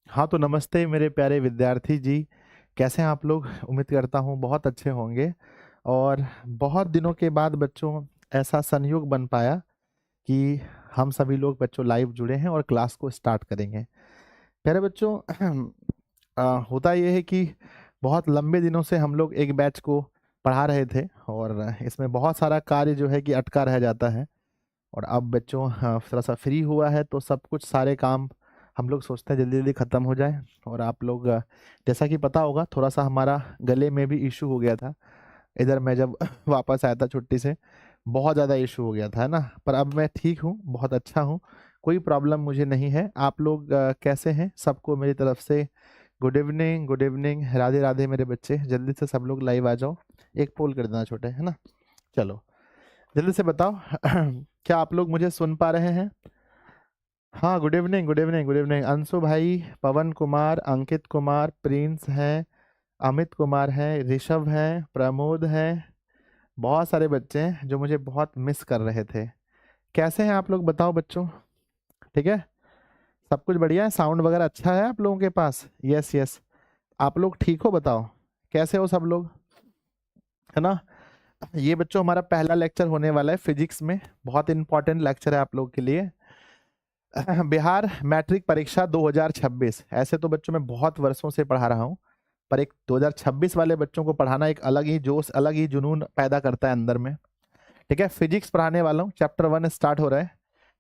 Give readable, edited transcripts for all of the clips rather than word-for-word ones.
हाँ, तो नमस्ते मेरे प्यारे विद्यार्थी जी, कैसे हैं आप लोग? उम्मीद करता हूँ बहुत अच्छे होंगे। और बहुत दिनों के बाद बच्चों ऐसा संयोग बन पाया कि हम सभी लोग बच्चों लाइव जुड़े हैं और क्लास को स्टार्ट करेंगे। प्यारे बच्चों होता ये है कि बहुत लंबे दिनों से हम लोग एक बैच को पढ़ा रहे थे और इसमें बहुत सारा कार्य जो है कि अटका रह जाता है। और अब बच्चों थोड़ा सा फ्री हुआ है तो सब कुछ सारे काम हम लोग सोचते हैं जल्दी जल्दी ख़त्म हो जाए। और आप लोग जैसा कि पता होगा थोड़ा सा हमारा गले में भी इशू हो गया था। इधर मैं जब वापस आया था छुट्टी से बहुत ज़्यादा इशू हो गया था, है ना। पर अब मैं ठीक हूँ, बहुत अच्छा हूँ, कोई प्रॉब्लम मुझे नहीं है। आप लोग कैसे हैं? सबको मेरी तरफ से good evening, good evening, Radhe Radhe मेरे बच्चे। जल्दी से सब लोग लाइव आ जाओ, एक पोल कर देना छोटे, है ना। चलो जल्दी से बताओ क्या आप लोग मुझे सुन पा रहे हैं? हाँ, good evening, good evening, good evening. Anshu भाई, पवन कुमार, अंकित कुमार, प्रिंस है, अमित कुमार है, ऋषभ है, प्रमोद है। बहुत सारे बच्चे हैं जो मुझे बहुत मिस कर रहे थे। कैसे हैं आप लोग बताओ बच्चों? ठीक है, सब कुछ बढ़िया है? साउंड वगैरह अच्छा है आप लोगों के पास? Yes yes. आप लोग ठीक हो? बताओ कैसे हो सब लोग, है ना। ये बच्चों हमारा पहला लेक्चर होने वाला है फिजिक्स में, बहुत इंपॉर्टेंट लेक्चर है आप लोग के लिए। बिहार मैट्रिक परीक्षा 2026। ऐसे तो बच्चों मैं बहुत वर्षों से पढ़ा रहा हूँ, पर एक 2026 वाले बच्चों को पढ़ाना एक अलग ही जोश, अलग ही जुनून पैदा करता है अंदर में। ठीक है, फिजिक्स पढ़ाने वाला हूँ। चैप्टर 1 स्टार्ट हो रहा है,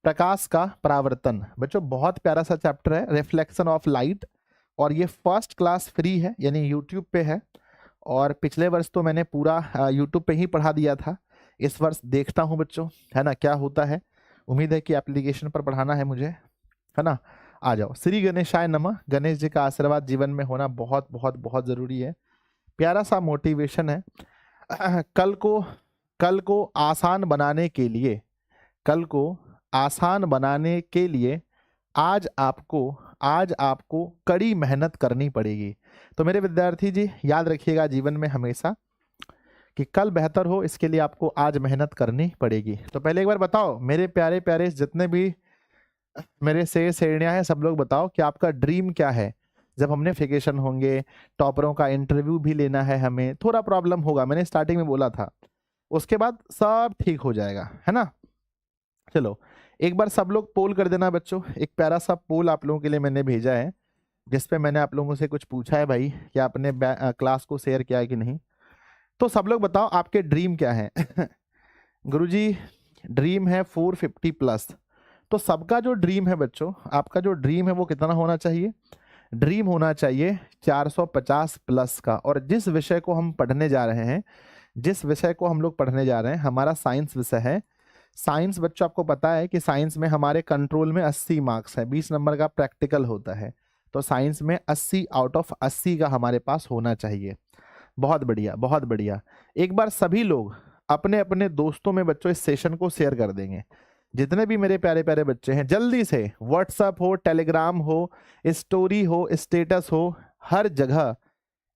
प्रकाश का परावर्तन। बच्चों बहुत प्यारा सा चैप्टर है, रिफ्लेक्शन ऑफ लाइट। और ये फर्स्ट क्लास फ्री है, यानी यूट्यूब पे है। और पिछले वर्ष तो मैंने पूरा यूट्यूब पे ही पढ़ा दिया था। इस वर्ष देखता हूँ बच्चों, है ना, क्या होता है। उम्मीद है कि एप्लीकेशन पर पढ़ाना है मुझे, है ना। आ जाओ। श्री गणेशाय नमः। गणेश जी का आशीर्वाद जीवन में होना बहुत बहुत बहुत जरूरी है। प्यारा सा मोटिवेशन है। कल को कल को आसान बनाने के लिए, कल को आसान बनाने के लिए आज आपको कड़ी मेहनत करनी पड़ेगी। तो मेरे विद्यार्थी जी याद रखिएगा जीवन में हमेशा कि कल बेहतर हो, इसके लिए आपको आज मेहनत करनी पड़ेगी। तो पहले एक बार बताओ मेरे प्यारे प्यारे जितने भी मेरे से श्रेणियां हैं, सब लोग बताओ कि आपका ड्रीम क्या है। जब हमने फिकेशन होंगे, टॉपरों का इंटरव्यू भी लेना है, हमें थोड़ा प्रॉब्लम होगा, मैंने स्टार्टिंग में बोला था। उसके बाद सब ठीक हो जाएगा, है ना। चलो एक बार सब लोग पोल कर देना बच्चों। एक प्यारा सा पोल आप लोगों के लिए मैंने भेजा है, जिसपे मैंने आप लोगों से कुछ पूछा है भाई कि आपने क्लास को शेयर किया है कि नहीं। तो सब लोग बताओ आपके ड्रीम क्या है। गुरुजी ड्रीम है 450 प्लस। तो सबका जो ड्रीम है बच्चों, आपका जो ड्रीम है वो कितना होना चाहिए? ड्रीम होना चाहिए 450 प्लस का। और जिस विषय को हम पढ़ने जा रहे हैं, जिस विषय को हम लोग पढ़ने जा रहे हैं, हमारा साइंस विषय है। साइंस बच्चों आपको पता है कि साइंस में हमारे कंट्रोल में 80 मार्क्स है, 20 नंबर का प्रैक्टिकल होता है। तो साइंस में 80 आउट ऑफ 80 का हमारे पास होना चाहिए। बहुत बढ़िया, बहुत बढ़िया। एक बार सभी लोग अपने अपने दोस्तों में बच्चों इस सेशन को शेयर कर देंगे। जितने भी मेरे प्यारे प्यारे बच्चे हैं जल्दी से, व्हाट्सएप हो, टेलीग्राम हो, स्टोरी हो, स्टेटस हो, हर जगह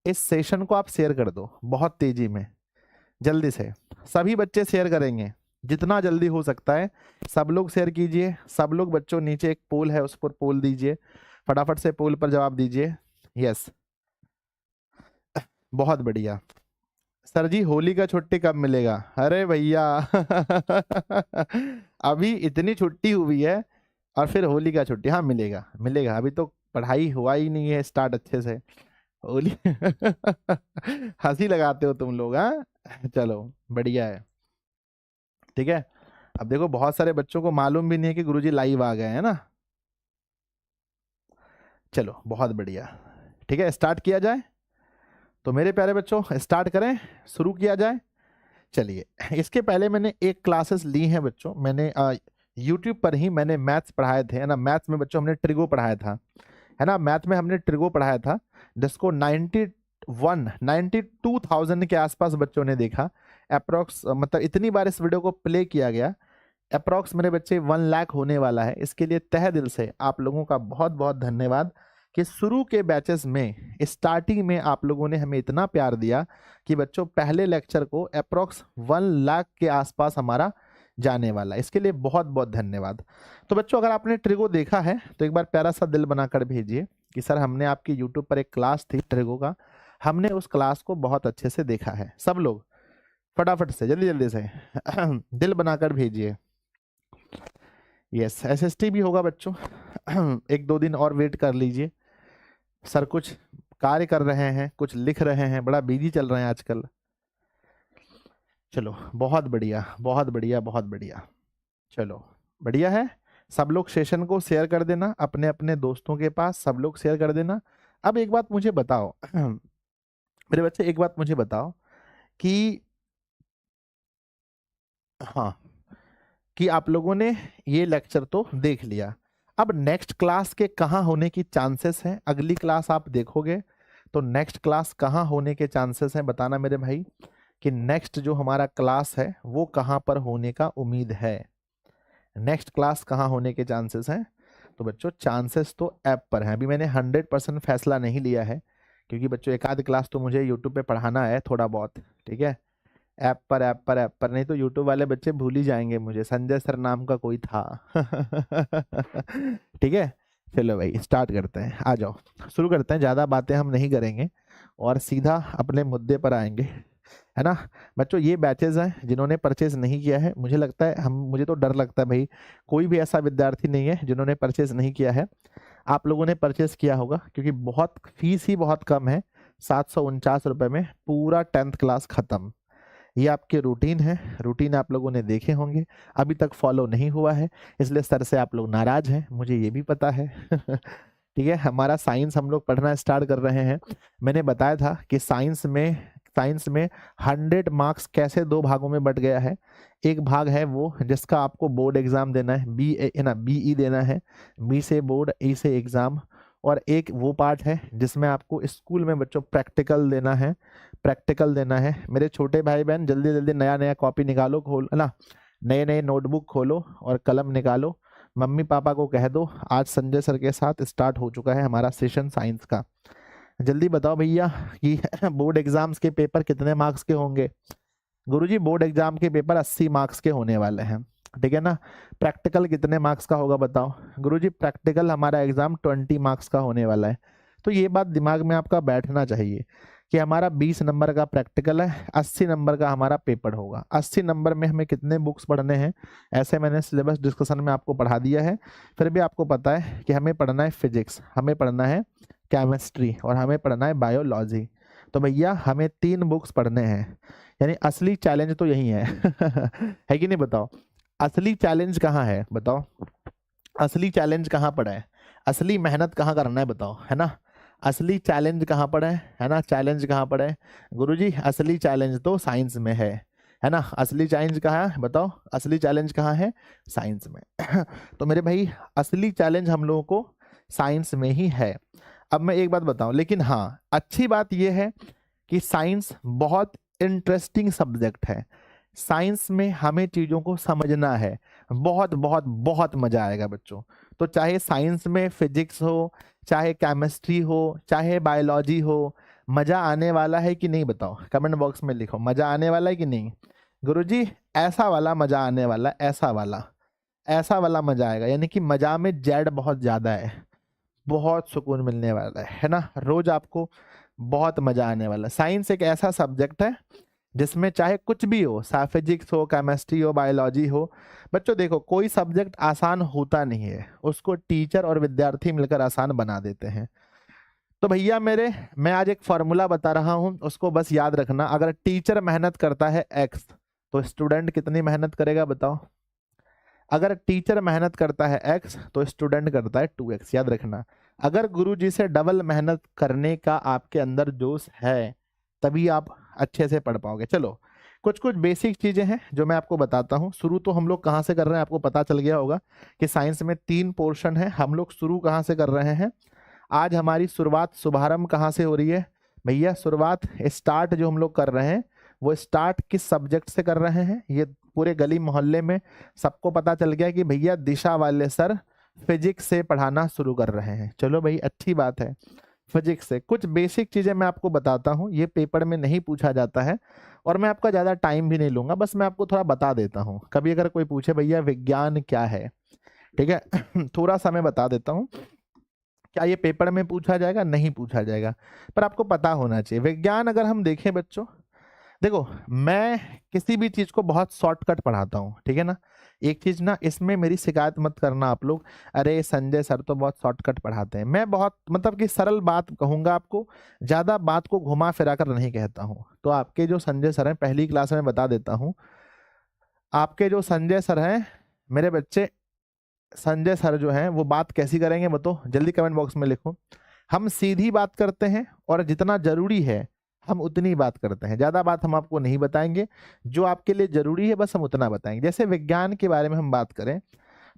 इस सेशन को आप शेयर कर दो बहुत तेजी में। जल्दी से सभी बच्चे शेयर करेंगे, जितना जल्दी हो सकता है सब लोग शेयर कीजिए। सब लोग बच्चों नीचे एक पोल है, उस पर पोल दीजिए, फटाफट से पोल पर जवाब दीजिए। यस, बहुत बढ़िया। सर जी होली का छुट्टी कब मिलेगा? अरे भैया अभी इतनी छुट्टी हुई है और फिर होली का छुट्टी? हाँ मिलेगा, मिलेगा। अभी तो पढ़ाई हुआ ही नहीं है स्टार्ट अच्छे से। होली हंसी लगाते हो तुम लोग, हाँ। चलो बढ़िया है, ठीक है। अब देखो बहुत सारे बच्चों को मालूम भी नहीं है कि गुरुजी लाइव आ गए हैं ना। चलो बहुत बढ़िया, ठीक है, स्टार्ट किया जाए। तो मेरे प्यारे बच्चों स्टार्ट करें, शुरू किया जाए। चलिए, इसके पहले मैंने एक क्लासेस ली हैं बच्चों, मैंने यूट्यूब पर ही मैंने मैथ्स पढ़ाए थे, है ना। मैथ्स में बच्चों हमने ट्रिगो पढ़ाया था, है ना। मैथ में हमने ट्रिगो पढ़ाया था, जिसको 92,000 के आसपास बच्चों ने देखा अप्रोक्स। मतलब इतनी बार इस वीडियो को प्ले किया गया, अप्रोक्स मेरे बच्चे 1 लाख होने वाला है। इसके लिए तहे दिल से आप लोगों का बहुत बहुत धन्यवाद कि शुरू के बैचेस में, स्टार्टिंग में आप लोगों ने हमें इतना प्यार दिया कि बच्चों पहले लेक्चर को अप्रोक्स 1 लाख के आसपास हमारा जाने वाला। इसके लिए बहुत बहुत धन्यवाद। तो बच्चों अगर आपने ट्रिगो देखा है तो एक बार प्यारा सा दिल बनाकर भेजिए कि सर हमने आपकी यूट्यूब पर एक क्लास थी ट्रिगो का, हमने उस क्लास को बहुत अच्छे से देखा है। सब लोग फटाफट से जल्दी जल्दी से दिल बनाकर भेजिए। यस, एसएसटी भी होगा बच्चों। एक दो दिन और वेट कर लीजिए, सर कुछ कार्य कर रहे हैं, कुछ लिख रहे हैं, बड़ा बिजी चल रहे हैं आजकल। चलो बहुत बढ़िया बहुत बढ़िया बहुत बढ़िया, चलो बढ़िया है। सब लोग सेशन को शेयर कर देना अपने अपने दोस्तों के पास, सब लोग शेयर कर देना। अब एक बात मुझे बताओ मेरे बच्चे, एक बात मुझे बताओ कि हाँ, कि आप लोगों ने ये लेक्चर तो देख लिया, अब नेक्स्ट क्लास के कहाँ होने की चांसेस हैं? अगली क्लास आप देखोगे तो नेक्स्ट क्लास कहाँ होने के चांसेस हैं? बताना मेरे भाई कि नेक्स्ट जो हमारा क्लास है वो कहाँ पर होने का उम्मीद है। नेक्स्ट क्लास कहाँ होने के चांसेस हैं? तो बच्चों चांसेस तो ऐप पर हैं। अभी मैंने 100% फैसला नहीं लिया है, क्योंकि बच्चों एक आध क्लास तो मुझे यूट्यूब पे पढ़ाना है थोड़ा बहुत, ठीक है। ऐप पर ऐप पर ऐप पर, नहीं तो यूट्यूब वाले बच्चे भूल ही जाएंगे मुझे। संजय सर नाम का कोई था। ठीक है, चलो भाई स्टार्ट करते हैं, आ जाओ शुरू करते हैं। ज़्यादा बातें हम नहीं करेंगे और सीधा अपने मुद्दे पर आएंगे, है ना। बच्चों ये बैचेज हैं जिन्होंने परचेज नहीं किया है, मुझे लगता है मुझे तो डर लगता है भाई कोई भी ऐसा विद्यार्थी नहीं है जिन्होंने परचेज नहीं किया है। आप लोगों ने परचेज किया होगा, क्योंकि बहुत फीस ही बहुत कम है, 749 रुपये में पूरा 10th क्लास खत्म। ये आपके रूटीन है, रूटीन आप लोगों ने देखे होंगे, अभी तक फॉलो नहीं हुआ है, इसलिए सर से आप लोग नाराज हैं, मुझे ये भी पता है। ठीक है, हमारा साइंस हम लोग पढ़ना स्टार्ट कर रहे हैं। मैंने बताया था कि साइंस में 100 मार्क्स कैसे दो भागों में बट गया है। एक भाग है वो जिसका आपको बोर्ड एग्जाम देना है, BE देना है, B से बोर्ड, E से एग्जाम। और एक वो पार्ट है जिसमें आपको स्कूल में बच्चों प्रैक्टिकल देना है। मेरे छोटे भाई बहन जल्दी जल्दी नया नया कॉपी निकालो, खोल ना, नए नए नोटबुक खोलो और कलम निकालो। मम्मी पापा को कह दो आज संजय सर के साथ स्टार्ट हो चुका है हमारा सेशन साइंस का। जल्दी बताओ भैया कि बोर्ड एग्जाम्स के पेपर कितने मार्क्स के होंगे? गुरुजी बोर्ड एग्जाम के पेपर 80 मार्क्स के होने वाले हैं, ठीक है ना। प्रैक्टिकल कितने मार्क्स का होगा बताओ? गुरुजी प्रैक्टिकल हमारा एग्जाम 20 मार्क्स का होने वाला है। तो ये बात दिमाग में आपका बैठना चाहिए कि हमारा 20 नंबर का प्रैक्टिकल है, 80 नंबर का हमारा पेपर होगा। 80 नंबर में हमें कितने बुक्स पढ़ने हैं? ऐसे मैंने सिलेबस डिस्कशन में आपको पढ़ा दिया है, फिर भी आपको पता है कि हमें पढ़ना है फिजिक्स, हमें पढ़ना है केमिस्ट्री और हमें पढ़ना है बायोलॉजी। तो भैया हमें 3 बुक्स पढ़ने हैं, यानी असली चैलेंज तो यही है। है कि नहीं बताओ? असली चैलेंज कहाँ है बताओ? असली चैलेंज कहाँ पड़ा है? असली मेहनत कहाँ करना है बताओ, है ना। असली चैलेंज कहाँ पड़ा है ना, चैलेंज कहाँ पड़ा है? गुरुजी असली चैलेंज तो साइंस में है ना। असली चैलेंज कहाँ है बताओ? असली चैलेंज कहाँ है? साइंस में। तो मेरे भाई असली चैलेंज हम लोगों को साइंस में ही है। अब मैं एक बात बताऊं, लेकिन हाँ अच्छी बात यह है कि साइंस बहुत इंटरेस्टिंग सब्जेक्ट है। साइंस में हमें चीज़ों को समझना है, बहुत बहुत बहुत मजा आएगा बच्चों। तो चाहे साइंस में फिजिक्स हो, चाहे केमिस्ट्री हो, चाहे बायोलॉजी हो, मजा आने वाला है कि नहीं बताओ? कमेंट बॉक्स में लिखो, मजा आने वाला है कि नहीं? गुरुजी ऐसा वाला मजा आने वाला, ऐसा वाला मजा आएगा, यानी कि मजा में जेड बहुत ज्यादा है, बहुत सुकून मिलने वाला है ना। रोज आपको बहुत मजा आने वाला है। साइंस एक ऐसा सब्जेक्ट है जिसमें चाहे कुछ भी हो, फिजिक्स हो, केमिस्ट्री हो, बायोलॉजी हो। बच्चों देखो कोई सब्जेक्ट आसान होता नहीं है, उसको टीचर और विद्यार्थी मिलकर आसान बना देते हैं। तो भैया मैं आज एक फॉर्मूला बता रहा हूं, उसको बस याद रखना। अगर टीचर मेहनत करता है x, तो स्टूडेंट कितनी मेहनत करेगा बताओ? अगर टीचर मेहनत करता है x तो स्टूडेंट करता है 2x, याद रखना। अगर गुरुजी से डबल मेहनत करने का आपके अंदर जोश है तभी आप अच्छे से पढ़ पाओगे। चलो कुछ कुछ बेसिक चीजें हैं जो मैं आपको बताता हूँ। शुरू तो हम लोग कहाँ से कर रहे हैं, आपको पता चल गया होगा कि साइंस में 3 पोर्शन है। हम लोग शुरू कहाँ से कर रहे हैं? आज हमारी शुभारंभ कहाँ से हो रही है भैया? शुरुआत स्टार्ट जो हम लोग कर रहे हैं वो स्टार्ट किस सब्जेक्ट से कर रहे हैं? ये पूरे गली मोहल्ले में सबको पता चल गया कि भैया दिशा वाले सर फिजिक्स से पढ़ाना शुरू कर रहे हैं। चलो भाई अच्छी बात है, फिजिक्स से कुछ बेसिक चीजें मैं आपको बताता हूँ, ये पेपर में नहीं पूछा जाता है और मैं आपका ज्यादा टाइम भी नहीं लूंगा, बस मैं आपको थोड़ा बता देता हूँ। कभी अगर कोई पूछे भैया विज्ञान क्या है, ठीक है थोड़ा सा मैं बता देता हूँ। क्या ये पेपर में पूछा जाएगा? नहीं पूछा जाएगा, पर आपको पता होना चाहिए। विज्ञान अगर हम देखें बच्चों, देखो मैं किसी भी चीज को बहुत शॉर्टकट पढ़ाता हूँ, ठीक है ना। एक चीज ना, इसमें मेरी शिकायत मत करना आप लोग, अरे संजय सर तो बहुत शॉर्टकट पढ़ाते हैं। मैं बहुत मतलब कि सरल बात कहूंगा आपको, ज्यादा बात को घुमा फिरा कर नहीं कहता हूँ। तो आपके जो संजय सर हैं, पहली क्लास में बता देता हूँ, आपके जो संजय सर हैं मेरे बच्चे, संजय सर जो हैं वो बात कैसी करेंगे बताओ, जल्दी कमेंट बॉक्स में लिखो। हम सीधी बात करते हैं और जितना जरूरी है हम उतनी बात करते हैं, ज्यादा बात हम आपको नहीं बताएंगे, जो आपके लिए जरूरी है बस हम उतना बताएंगे। जैसे विज्ञान के बारे में हम बात करें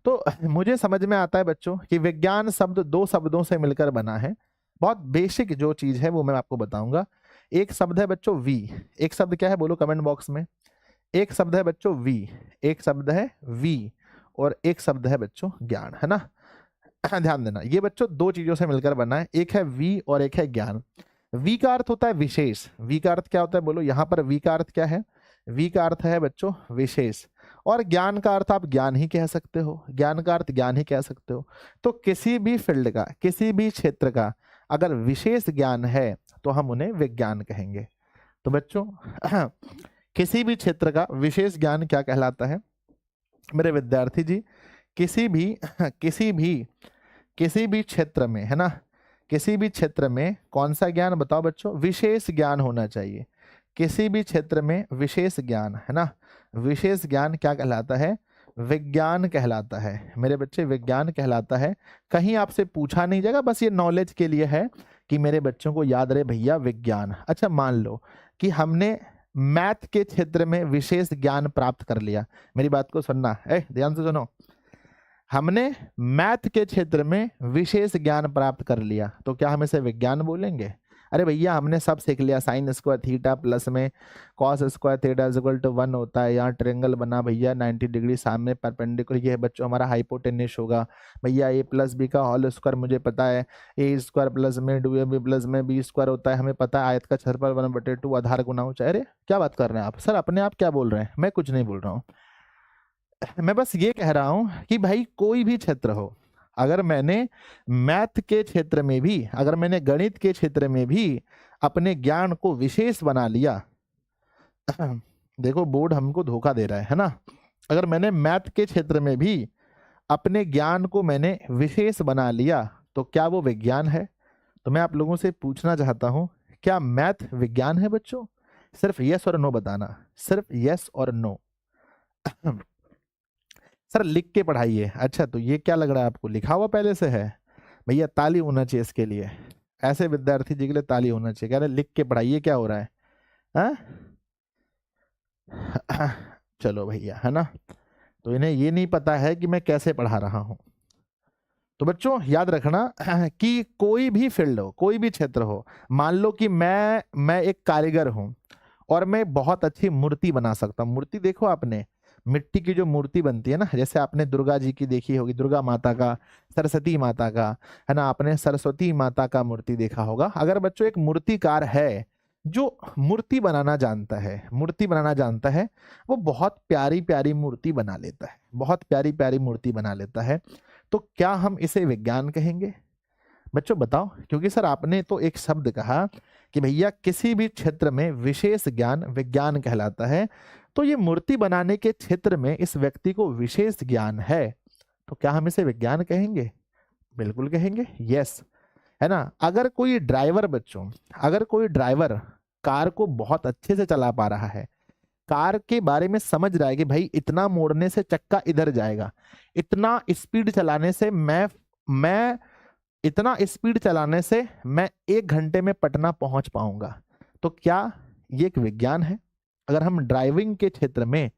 तो मुझे समझ में आता है बच्चों कि विज्ञान शब्द दो शब्दों से मिलकर बना है। बहुत बेसिक जो चीज है वो मैं आपको बताऊंगा। एक शब्द है बच्चों वी, एक शब्द क्या है बोलो कमेंट बॉक्स में। एक शब्द है बच्चों वी, एक शब्द है वी, और एक शब्द है बच्चों ज्ञान, है ना। ध्यान देना, ये बच्चों दो चीजों से मिलकर बना है, एक है वी और एक है ज्ञान। वी का अर्थ होता है विशेष। वी का अर्थ क्या होता है बोलो, यहाँ पर वी का अर्थ क्या है? वी का अर्थ है बच्चों विशेष, और ज्ञान का अर्थ आप ज्ञान ही कह सकते हो, ज्ञान का अर्थ ज्ञान ही कह सकते हो। तो किसी भी फील्ड का, किसी भी क्षेत्र का अगर विशेष ज्ञान है तो हम उन्हें विज्ञान कहेंगे। तो बच्चों किसी भी क्षेत्र का विशेष ज्ञान क्या कहलाता है मेरे विद्यार्थी जी? किसी भी किसी भी किसी भी क्षेत्र में, है ना, किसी भी क्षेत्र में कौन सा ज्ञान बताओ बच्चों? विशेष ज्ञान होना चाहिए। किसी भी क्षेत्र में विशेष ज्ञान, है ना, विशेष ज्ञान क्या कहलाता है? विज्ञान कहलाता है मेरे बच्चे, विज्ञान कहलाता है। कहीं आपसे पूछा नहीं जाएगा, बस ये नॉलेज के लिए है कि मेरे बच्चों को याद रहे भैया विज्ञान। अच्छा मान लो कि हमने मैथ के क्षेत्र में विशेष ज्ञान प्राप्त कर लिया, मेरी बात को सुनना, ध्यान से सुनो, हमने मैथ के क्षेत्र में विशेष ज्ञान प्राप्त कर लिया तो क्या हम इसे विज्ञान बोलेंगे? अरे भैया हमने सब सीख लिया, साइन स्क्वायर थीटा प्लस में cos square theta is equal to 1 होता है, यहाँ ट्रायंगल बना भैया 90 डिग्री सामने परपेंडिकुलर, ये बच्चों हमारा हाइपोटेन्यूस होगा भैया। ए प्लस बी का होल स्क्वायर मुझे पता है, ए स्क्वायर प्लस में डू ए बी प्लस में बी स्क्वायर होता है, हमें पता है आयत का क्षेत्रफल 1/2 आधार गुना ऊंचाई। अरे क्या बात कर रहे हैं आप सर, अपने आप क्या बोल रहे हैं? मैं कुछ नहीं बोल रहा हूँ, मैं बस ये कह रहा हूं कि भाई कोई भी क्षेत्र हो, अगर मैंने मैथ के क्षेत्र में भी, अगर मैंने गणित के क्षेत्र में भी अपने ज्ञान को विशेष बना लिया, देखो बोर्ड हमको धोखा दे रहा है ना, अगर मैंने मैथ के क्षेत्र में भी अपने ज्ञान को मैंने विशेष बना लिया तो क्या वो विज्ञान है? तो मैं आप लोगों से पूछना चाहता हूं, क्या मैथ विज्ञान है बच्चों? सिर्फ यस और नो बताना, सिर्फ यस और नो। सर लिख के पढ़ाइए। अच्छा तो ये क्या लग रहा है आपको, लिखा हुआ पहले से है? भैया ताली होना चाहिए इसके लिए, ऐसे विद्यार्थी जी के लिए ताली होना चाहिए। कह रहे लिख के पढ़ाइए, क्या हो रहा है? हाँ चलो भैया, है ना, तो इन्हें ये नहीं पता है कि मैं कैसे पढ़ा रहा हूं। तो बच्चों याद रखना कि कोई भी फील्ड हो, कोई भी क्षेत्र हो, मान लो कि मैं एक कारीगर हूं और मैं बहुत अच्छी मूर्ति बना सकता हूँ। मूर्ति देखो आपने, मिट्टी की जो मूर्ति बनती है ना, जैसे आपने दुर्गा जी की देखी होगी, दुर्गा माता का, सरस्वती माता का, है ना, आपने सरस्वती माता का मूर्ति देखा होगा। अगर बच्चों एक मूर्तिकार है जो मूर्ति बनाना जानता है, मूर्ति बनाना जानता है, वो बहुत प्यारी प्यारी मूर्ति बना लेता है, बहुत प्यारी प्यारी मूर्ति बना लेता है, तो क्या हम इसे विज्ञान कहेंगे? बच्चों बताओ, क्योंकि सर आपने तो एक शब्द कहा कि भैया किसी भी क्षेत्र में विशेष ज्ञान विज्ञान कहलाता है, तो ये मूर्ति बनाने के क्षेत्र में इस व्यक्ति को विशेष ज्ञान है, तो क्या हम इसे विज्ञान कहेंगे? बिल्कुल कहेंगे, यस, है ना। अगर कोई ड्राइवर बच्चों, अगर कोई ड्राइवर कार को बहुत अच्छे से चला पा रहा है, कार के बारे में समझ रहा है कि भाई इतना मोड़ने से चक्का इधर जाएगा, इतना स्पीड चलाने से मैं इतना स्पीड चलाने से मैं 1 घंटे में पटना पहुंच पाऊंगा, तो क्या ये एक विज्ञान है? अगर हम ड्राइविंग के क्षेत्र में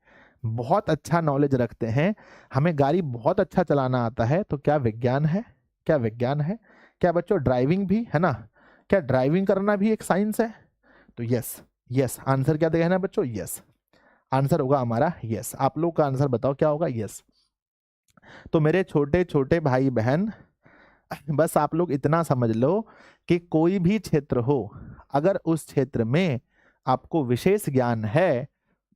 बहुत अच्छा नॉलेज रखते हैं, हमें गाड़ी बहुत अच्छा चलाना आता है, तो क्या विज्ञान है? क्या विज्ञान है? क्या बच्चों ड्राइविंग भी, है ना, क्या ड्राइविंग करना भी एक साइंस है? तो यस, यस आंसर क्या देना है बच्चों? यस आंसर होगा हमारा यस। आप लोग का आंसर बताओ क्या होगा? यस। तो मेरे छोटे छोटे भाई बहन, बस आप लोग इतना समझ लो कि कोई भी क्षेत्र हो, अगर उस क्षेत्र में आपको विशेष ज्ञान है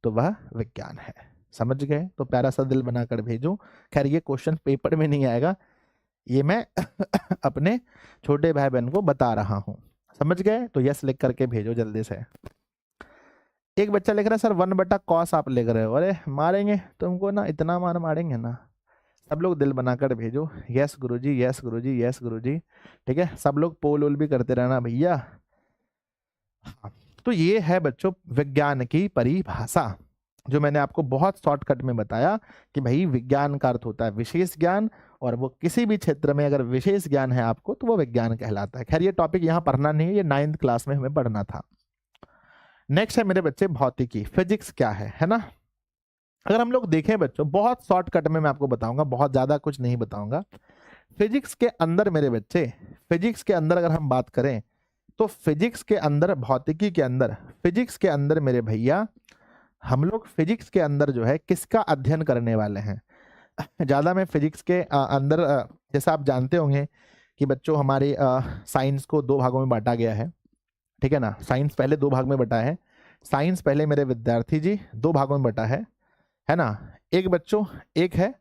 तो वह विज्ञान है। समझ गए? तो प्यारा सा दिल बनाकर भेजो। खैर ये क्वेश्चन पेपर में नहीं आएगा, ये मैं अपने छोटे भाई बहन को बता रहा हूं। समझ गए? तो यस लिख करके भेजो जल्दी से। एक बच्चा लिख रहा है सर 1/cos आप लिख रहे हो। अरे मारेंगे तुमको ना, इतना मारेंगे ना। सब लोग दिल बनाकर भेजो, यस गुरुजी, यस गुरुजी, यस गुरुजी। ठीक है, सब लोग पोल वोल भी करते रहना भैया। हाँ, तो ये है बच्चों विज्ञान की परिभाषा, जो मैंने आपको बहुत शॉर्टकट में बताया कि भाई विज्ञान का अर्थ होता है विशेष ज्ञान, और वो किसी भी क्षेत्र में अगर विशेष ज्ञान है आपको तो वो विज्ञान कहलाता है। खैर ये टॉपिक यहाँ पढ़ना नहीं है, ये 9th क्लास में हमें पढ़ना था। नेक्स्ट है मेरे बच्चे भौतिकी, फिजिक्स क्या है ना। अगर हम लोग देखें बच्चों, बहुत शॉर्टकट में मैं आपको बताऊंगा, बहुत ज्यादा कुछ नहीं बताऊंगा। फिजिक्स के अंदर मेरे बच्चे, फिजिक्स के अंदर अगर हम बात करें तो फिजिक्स के अंदर, भौतिकी के अंदर, फिजिक्स के अंदर मेरे भैया हम लोग फिजिक्स के अंदर जो है किसका अध्ययन करने वाले हैं। ज्यादा मैं फिजिक्स के अंदर, जैसा आप जानते होंगे कि बच्चों हमारे साइंस को 2 भागों में बांटा गया है। ठीक है ना, साइंस पहले 2 भाग में बटा है। साइंस पहले मेरे विद्यार्थी जी 2 भागों में बटा है ना। एक बच्चों, एक है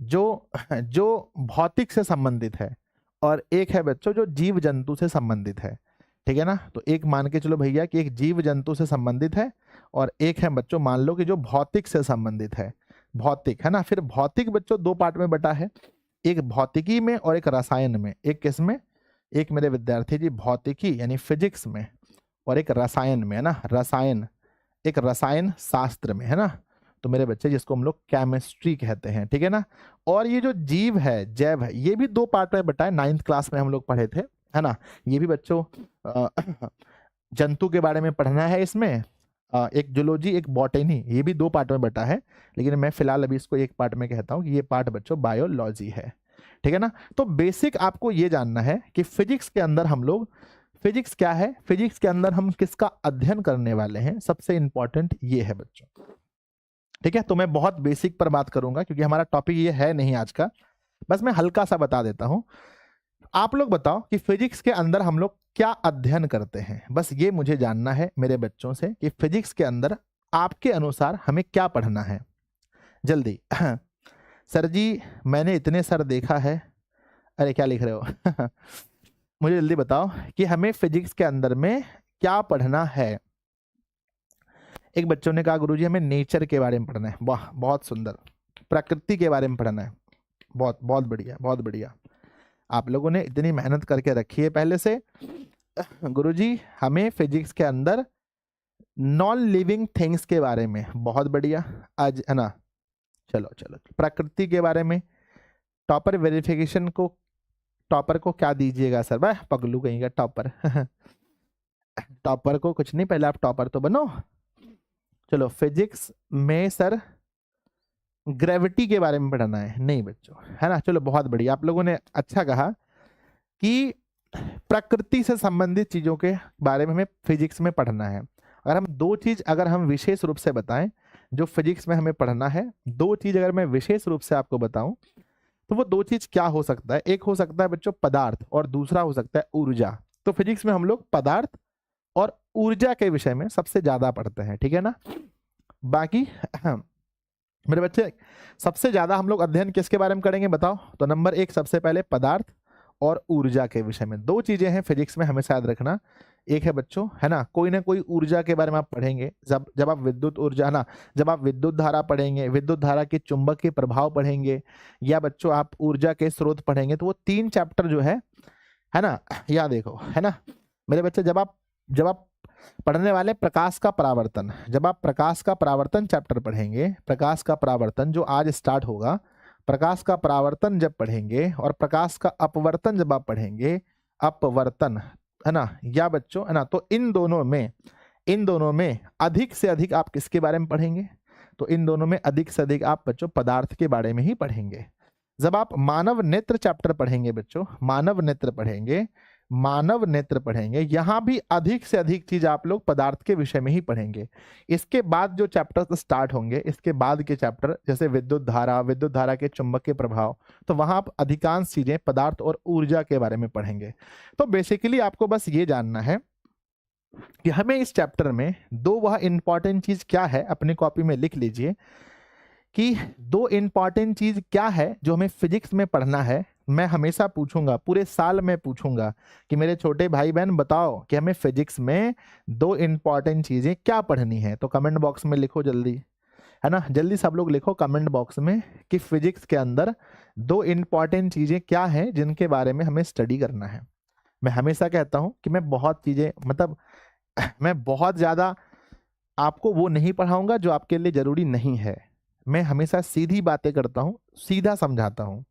जो जो भौतिक से संबंधित है, और एक है बच्चों जो जीव जंतु से संबंधित है। ठीक है ना, तो एक मान के चलो भैया कि एक जीव जंतु से संबंधित है, और एक है बच्चों मान लो कि जो भौतिक से संबंधित है। भौतिक है ना, फिर भौतिक बच्चों 2 पार्ट में बटा है, एक भौतिकी में और एक रसायन में। एक किसमें? एक मेरे विद्यार्थी जी भौतिकी यानी फिजिक्स में, और एक रसायन में, है ना, रसायन, एक रसायन शास्त्र में, है ना। तो मेरे बच्चे जिसको हम लोग केमिस्ट्री कहते हैं। ठीक है ना, और ये जो जीव है, जैव है, ये भी 2 पार्ट में बटा है। 9th क्लास में हम लोग पढ़े थे, है ना। ये भी बच्चों जंतु के बारे में पढ़ना है इसमें, एक जूलॉजी, एक बॉटनी, ये भी 2 पार्ट में बटा है, लेकिन मैं फिलहाल अभी इसको एक पार्ट में कहता हूँ कि ये पार्ट बच्चों बायोलॉजी है। ठीक है ना, तो बेसिक आपको ये जानना है कि फिजिक्स के अंदर हम लोग, फिजिक्स क्या है, फिजिक्स के अंदर हम किसका अध्ययन करने वाले हैं, सबसे इंपॉर्टेंट ये है बच्चों। ठीक है, तो मैं बहुत बेसिक पर बात करूंगा क्योंकि हमारा टॉपिक ये है नहीं आज का, बस मैं हल्का सा बता देता हूं। आप लोग बताओ कि फिजिक्स के अंदर हम लोग क्या अध्ययन करते हैं, बस ये मुझे जानना है मेरे बच्चों से कि फिजिक्स के अंदर आपके अनुसार हमें क्या पढ़ना है। जल्दी सर जी मैंने इतने सर देखा है। अरे क्या लिख रहे हो मुझे जल्दी बताओ कि हमें फिजिक्स के अंदर में क्या पढ़ना है। एक बच्चों ने कहा गुरुजी हमें नेचर के बारे में पढ़ना है। वाह बहुत सुंदर, प्रकृति के बारे में पढ़ना है। बहुत बहुत बढ़िया, बहुत बढ़िया, आप लोगों ने इतनी मेहनत करके रखी है पहले से। गुरुजी हमें फिजिक्स के अंदर नॉन लिविंग थिंग्स के बारे में, बहुत बढ़िया आज, है ना। चलो चलो, प्रकृति के बारे में टॉपर वेरिफिकेशन को, टॉपर को क्या दीजिएगा सर? भाई पगलू कहीं का टॉपर टॉपर को कुछ नहीं, पहले आप टॉपर तो बनो। चलो फिजिक्स में सर ग्रेविटी के बारे में पढ़ना है, नहीं बच्चों, है ना। चलो बहुत बढ़िया, आप लोगों ने अच्छा कहा कि प्रकृति से संबंधित चीजों के बारे में हमें फिजिक्स में पढ़ना है। अगर हम 2 चीज अगर हम विशेष रूप से बताएं जो फिजिक्स में हमें पढ़ना है, 2 चीज अगर मैं विशेष रूप से आपको बताऊं तो वो 2 चीज क्या हो सकता है? एक हो सकता है बच्चों पदार्थ, और दूसरा हो सकता है ऊर्जा। तो फिजिक्स में हम लोग पदार्थ और ऊर्जा के विषय में सबसे ज्यादा पढ़ते हैं। ठीक है ना, बाकी मेरे बच्चे सबसे ज्यादा हम लोग अध्ययन किसके बारे में करेंगे बताओ? तो नंबर 1 सबसे पहले पदार्थ और ऊर्जा के विषय में। 2 चीजें हैं फिजिक्स में, हमेशा याद रखना। एक है बच्चों, है ना कोई ऊर्जा के बारे में आप पढ़ेंगे, जब आप विद्युत ऊर्जा, है ना, जब आप विद्युत धारा पढ़ेंगे, विद्युत धारा के चुंबकीय प्रभाव पढ़ेंगे, या बच्चों आप ऊर्जा के स्रोत पढ़ेंगे, तो वो 3 चैप्टर जो है ना, या देखो, है ना मेरे बच्चे, जब आप पढ़ने वाले प्रकाश का परावर्तन, जब आप प्रकाश का परावर्तन चैप्टर पढ़ेंगे, प्रकाश का परावर्तन जो आज स्टार्ट होगा, प्रकाश का परावर्तन जब पढ़ेंगे और प्रकाश का अपवर्तन जब आप पढ़ेंगे, अपवर्तन, है ना, या बच्चों, है ना, तो इन दोनों में अधिक से अधिक आप किसके बारे में पढ़ेंगे? तो इन दोनों में अधिक से अधिक आप बच्चों पदार्थ के बारे में ही पढ़ेंगे। जब आप मानव नेत्र चैप्टर पढ़ेंगे बच्चों, मानव नेत्र पढ़ेंगे, मानव नेत्र पढ़ेंगे। यहाँ भी अधिक से अधिक चीज आप लोग पदार्थ के विषय में ही पढ़ेंगे। इसके बाद जो चैप्टर स्टार्ट होंगे, इसके बाद के चैप्टर जैसे विद्युत धारा के चुंबकीय प्रभाव, तो वहां आप अधिकांश चीजें पदार्थ और ऊर्जा के बारे में पढ़ेंगे। तो बेसिकली आपको बस ये जानना है कि हमें इस चैप्टर में दो वह इंपॉर्टेंट चीज क्या है, अपनी कॉपी में लिख लीजिए कि दो इंपॉर्टेंट चीज क्या है जो हमें फिजिक्स में पढ़ना है। मैं हमेशा पूछूंगा, पूरे साल में पूछूंगा कि मेरे छोटे भाई बहन बताओ कि हमें फिजिक्स में दो इंपॉर्टेंट चीजें क्या पढ़नी है। तो कमेंट बॉक्स में लिखो जल्दी, है ना, जल्दी सब लोग लिखो कमेंट बॉक्स में कि फिजिक्स के अंदर दो इंपॉर्टेंट चीजें क्या हैं जिनके बारे में हमें स्टडी करना है। मैं हमेशा कहता हूं कि मैं बहुत चीजें मतलब मैं बहुत ज्यादा आपको वो नहीं पढ़ाऊंगा जो आपके लिए जरूरी नहीं है। मैं हमेशा सीधी बातें करता हूं, सीधा समझाता हूं।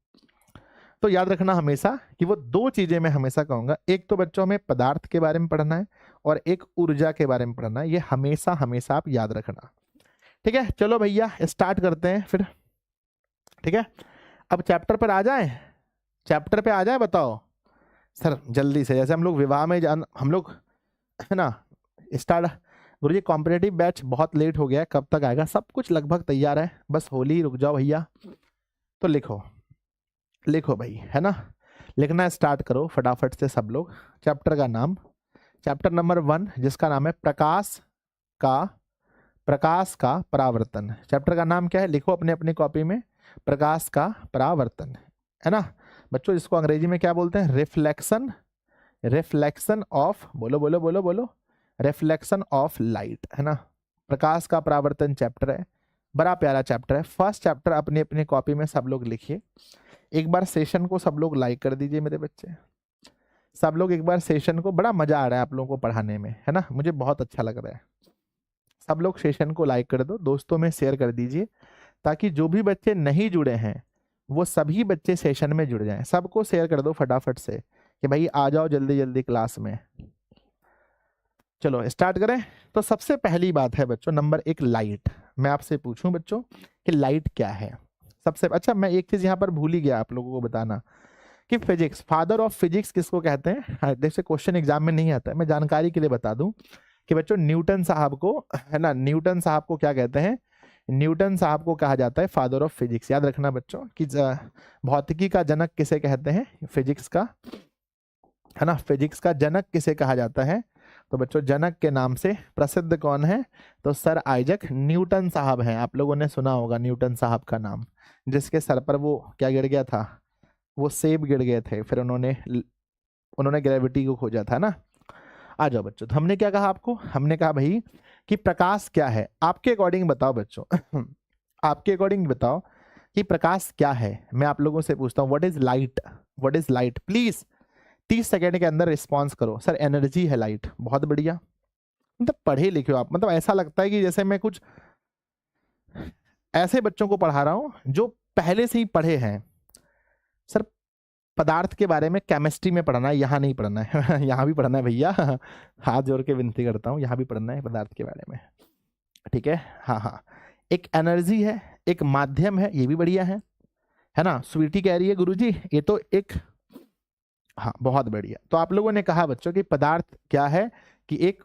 तो याद रखना हमेशा कि वो दो चीजें मैं हमेशा कहूंगा, एक तो बच्चों में पदार्थ के बारे में पढ़ना है और एक ऊर्जा के बारे में पढ़ना है। ये हमेशा हमेशा आप याद रखना, ठीक है। चलो भैया स्टार्ट करते हैं फिर, ठीक है। अब चैप्टर पर आ जाए, चैप्टर पे आ जाए, बताओ सर जल्दी से। जैसे हम लोग विवाह में हम लोग, है ना, स्टार्ट। गुरुजी कॉम्पिटेटिव बैच बहुत लेट हो गया है, कब तक आएगा? सब कुछ लगभग तैयार है, बस होली रुक जाओ भैया। तो लिखो लिखो भाई, है ना, लिखना स्टार्ट करो फटाफट से सब लोग। चैप्टर का नाम, चैप्टर नंबर 1 जिसका नाम है प्रकाश का परावर्तन। चैप्टर का नाम क्या है? लिखो अपने अपनी कॉपी में, प्रकाश का परावर्तन, है ना बच्चों। जिसको अंग्रेजी में क्या बोलते हैं? रिफ्लेक्शन ऑफ, बोलो बोलो बोलो बोलो, रिफ्लेक्शन ऑफ लाइट, है ना। प्रकाश का परावर्तन चैप्टर है, बड़ा प्यारा चैप्टर है। फर्स्ट चैप्टर अपनी अपनी कॉपी में सब लोग लिखिए। एक बार सेशन को सब लोग लाइक कर दीजिए मेरे बच्चे, सब लोग एक बार सेशन को, बड़ा मजा आ रहा है आप लोगों को पढ़ाने में, है ना, मुझे बहुत अच्छा लग रहा है। सब लोग सेशन को लाइक कर दो, दोस्तों में शेयर कर दीजिए, ताकि जो भी बच्चे नहीं जुड़े हैं वो सभी बच्चे सेशन में जुड़ जाएं। सबको शेयर कर दो फटाफट से कि भाई आ जाओ जल्दी जल्दी क्लास में। चलो स्टार्ट करें। तो सबसे पहली बात है बच्चों, नंबर 1 लाइट। मैं आपसे पूछूं बच्चों कि लाइट क्या है? सबसे अच्छा, मैं एक चीज यहाँ पर भूल ही गया आप लोगों को बताना कि फिजिक्स, फादर ऑफ फिजिक्स किसको कहते हैं? जैसे क्वेश्चन एग्जाम में नहीं आता है, मैं जानकारी के लिए बता दूं कि बच्चों न्यूटन साहब को, है ना, न्यूटन साहब को क्या कहते हैं? न्यूटन साहब को कहा जाता है फादर ऑफ फिजिक्स। याद रखना बच्चों कि भौतिकी का जनक किसे कहते हैं? फिजिक्स का, है ना, फिजिक्स का जनक किसे कहा जाता है? तो बच्चों जनक के नाम से प्रसिद्ध कौन है? तो सर आइजक न्यूटन साहब हैं। आप लोगों ने सुना होगा न्यूटन साहब का नाम, जिसके सर पर वो क्या गिर गया था? वो सेब गिर गए थे, फिर उन्होंने ग्रेविटी को खोजा था ना। आ जाओ बच्चों, तो हमने क्या कहा आपको? हमने कहा भाई कि प्रकाश क्या है? आपके अकॉर्डिंग बताओ बच्चों आपके अकॉर्डिंग बताओ कि प्रकाश क्या है। मैं आप लोगों से पूछता हूँ, what is light? What is light? Please 30 second के अंदर रिस्पॉन्स करो। सर एनर्जी है लाइट। बहुत बढ़िया, मतलब पढ़े लिखे हो आप, मतलब ऐसा लगता है कि जैसे मैं कुछ ऐसे बच्चों को पढ़ा रहा हूं जो पहले से ही पढ़े हैं। सर पदार्थ के बारे में केमिस्ट्री में पढ़ना है, यहाँ नहीं पढ़ना है यहाँ भी पढ़ना है भैया हाथ जोड़ के विनती करता हूँ, यहाँ भी पढ़ना है पदार्थ के बारे में, ठीक है। हाँ हाँ, एक एनर्जी है, एक माध्यम है, ये भी बढ़िया है ना। स्वीटी कह रही है गुरुजी ये तो एक, हाँ बहुत बढ़िया। तो आप लोगों ने कहा बच्चों कि पदार्थ क्या है? कि एक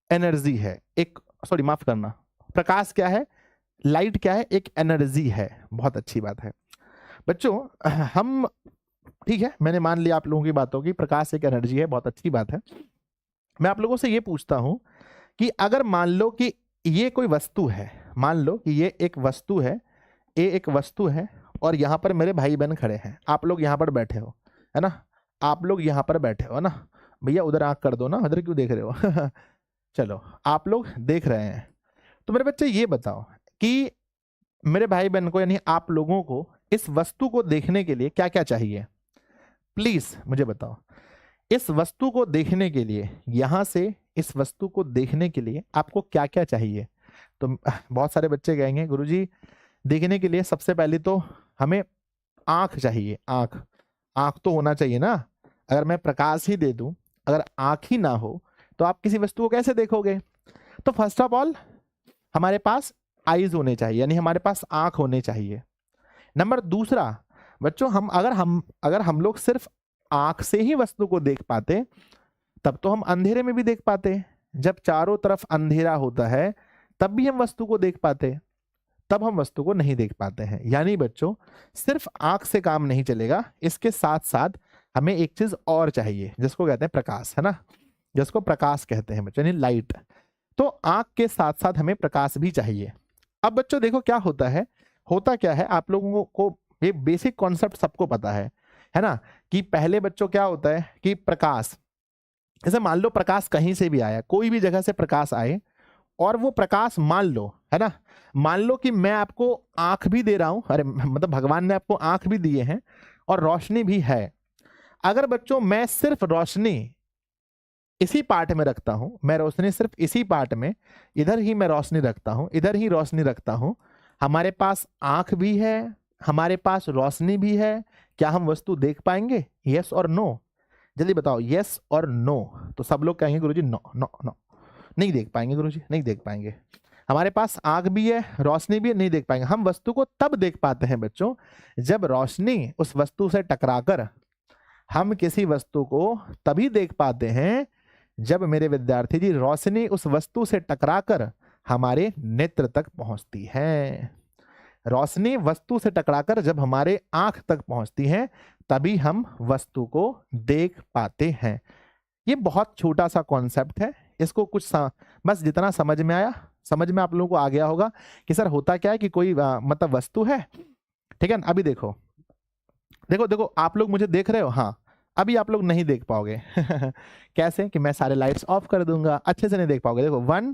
एनर्जी है, एक, सॉरी माफ करना, प्रकाश क्या है? लाइट क्या है? एक एनर्जी है। बहुत अच्छी बात है बच्चों। हम, ठीक है, मैंने मान लिया आप लोगों की बातों की, प्रकाश एक एनर्जी है, बहुत अच्छी बात है। मैं आप लोगों से ये पूछता हूं कि अगर मान लो कि ये कोई वस्तु है, मान लो कि ये एक वस्तु है, ये एक वस्तु है, और यहां पर मेरे भाई बहन खड़े हैं, आप लोग यहां पर बैठे हो, है ना, आप लोग यहां पर बैठे हो ना भैया, उधर आंख कर दो ना, उधर क्यों देख रहे हो चलो आप लोग देख रहे हैं। तो मेरे बच्चे ये बताओ कि मेरे भाई बहन को, यानी आप लोगों को इस वस्तु को देखने के लिए क्या क्या चाहिए? प्लीज मुझे बताओ। इस वस्तु को देखने के लिए, यहां से इस वस्तु को देखने के लिए आपको क्या क्या चाहिए? तो बहुत सारे बच्चे कहेंगे गुरुजी देखने के लिए सबसे पहले तो हमें आंख चाहिए। आंख तो होना चाहिए ना। अगर मैं प्रकाश ही दे दूं, अगर आंख ही ना हो तो आप किसी वस्तु को कैसे देखोगे? तो फर्स्ट ऑफ ऑल हमारे पास आईज होने चाहिए, यानी हमारे पास आंख होने चाहिए। नंबर दूसरा बच्चों, अगर हम लोग सिर्फ आंख से ही वस्तु को देख पाते तब तो हम अंधेरे में भी देख पाते। जब चारों तरफ अंधेरा होता है तब भी हम वस्तु को देख पाते, तब हम वस्तु को नहीं देख पाते हैं। यानी बच्चों सिर्फ आंख से काम नहीं चलेगा, इसके साथ साथ हमें एक चीज और चाहिए जिसको कहते हैं प्रकाश, है ना, जिसको प्रकाश कहते हैं बच्चों, यानी लाइट। तो आंख के साथ साथ हमें प्रकाश भी चाहिए। अब बच्चों देखो क्या होता है, होता क्या है, आप लोगों को ये बेसिक कॉन्सेप्ट सबको पता है ना, कि पहले बच्चों क्या होता है कि प्रकाश, जैसे मान लो प्रकाश कहीं से भी आया, कोई भी जगह से प्रकाश आए और वो प्रकाश मान लो, है ना, मान लो कि मैं आपको आंख भी दे रहा हूं, अरे मतलब भगवान ने आपको आंख भी दिए हैं और रोशनी भी है। अगर बच्चों मैं सिर्फ रोशनी इसी पार्ट में रखता हूं, मैं रोशनी सिर्फ इसी पार्ट में, इधर ही मैं रोशनी रखता हूं, इधर ही रोशनी रखता हूं, हमारे पास आंख भी है, हमारे पास रोशनी भी है, क्या हम वस्तु देख पाएंगे? यस और नो, जल्दी बताओ, यस और नो। तो सब लोग कहेंगे गुरुजी नो नो नो, नहीं देख पाएंगे गुरुजी, नहीं देख पाएंगे। हमारे पास आंख भी है, रोशनी भी है, नहीं देख पाएंगे। हम वस्तु को तब देख पाते हैं बच्चों जब रोशनी उस वस्तु से टकराकर, हम किसी वस्तु को तभी देख पाते हैं जब मेरे विद्यार्थी जी रोशनी उस वस्तु से टकराकर हमारे नेत्र तक पहुंचती है। रोशनी वस्तु से टकराकर जब हमारे आंख तक पहुंचती है तभी हम वस्तु को देख पाते हैं। ये बहुत छोटा सा कॉन्सेप्ट है, इसको कुछ बस जितना समझ में आया, समझ में आप लोगों को आ गया होगा कि सर होता क्या है कि कोई मतलब वस्तु है, ठीक है ना। अभी देखो देखो देखो, आप लोग मुझे देख रहे हो, हाँ, अभी आप लोग नहीं देख पाओगे कैसे कि मैं सारे लाइट्स ऑफ कर दूंगा, अच्छे से नहीं देख पाओगे। देखो 1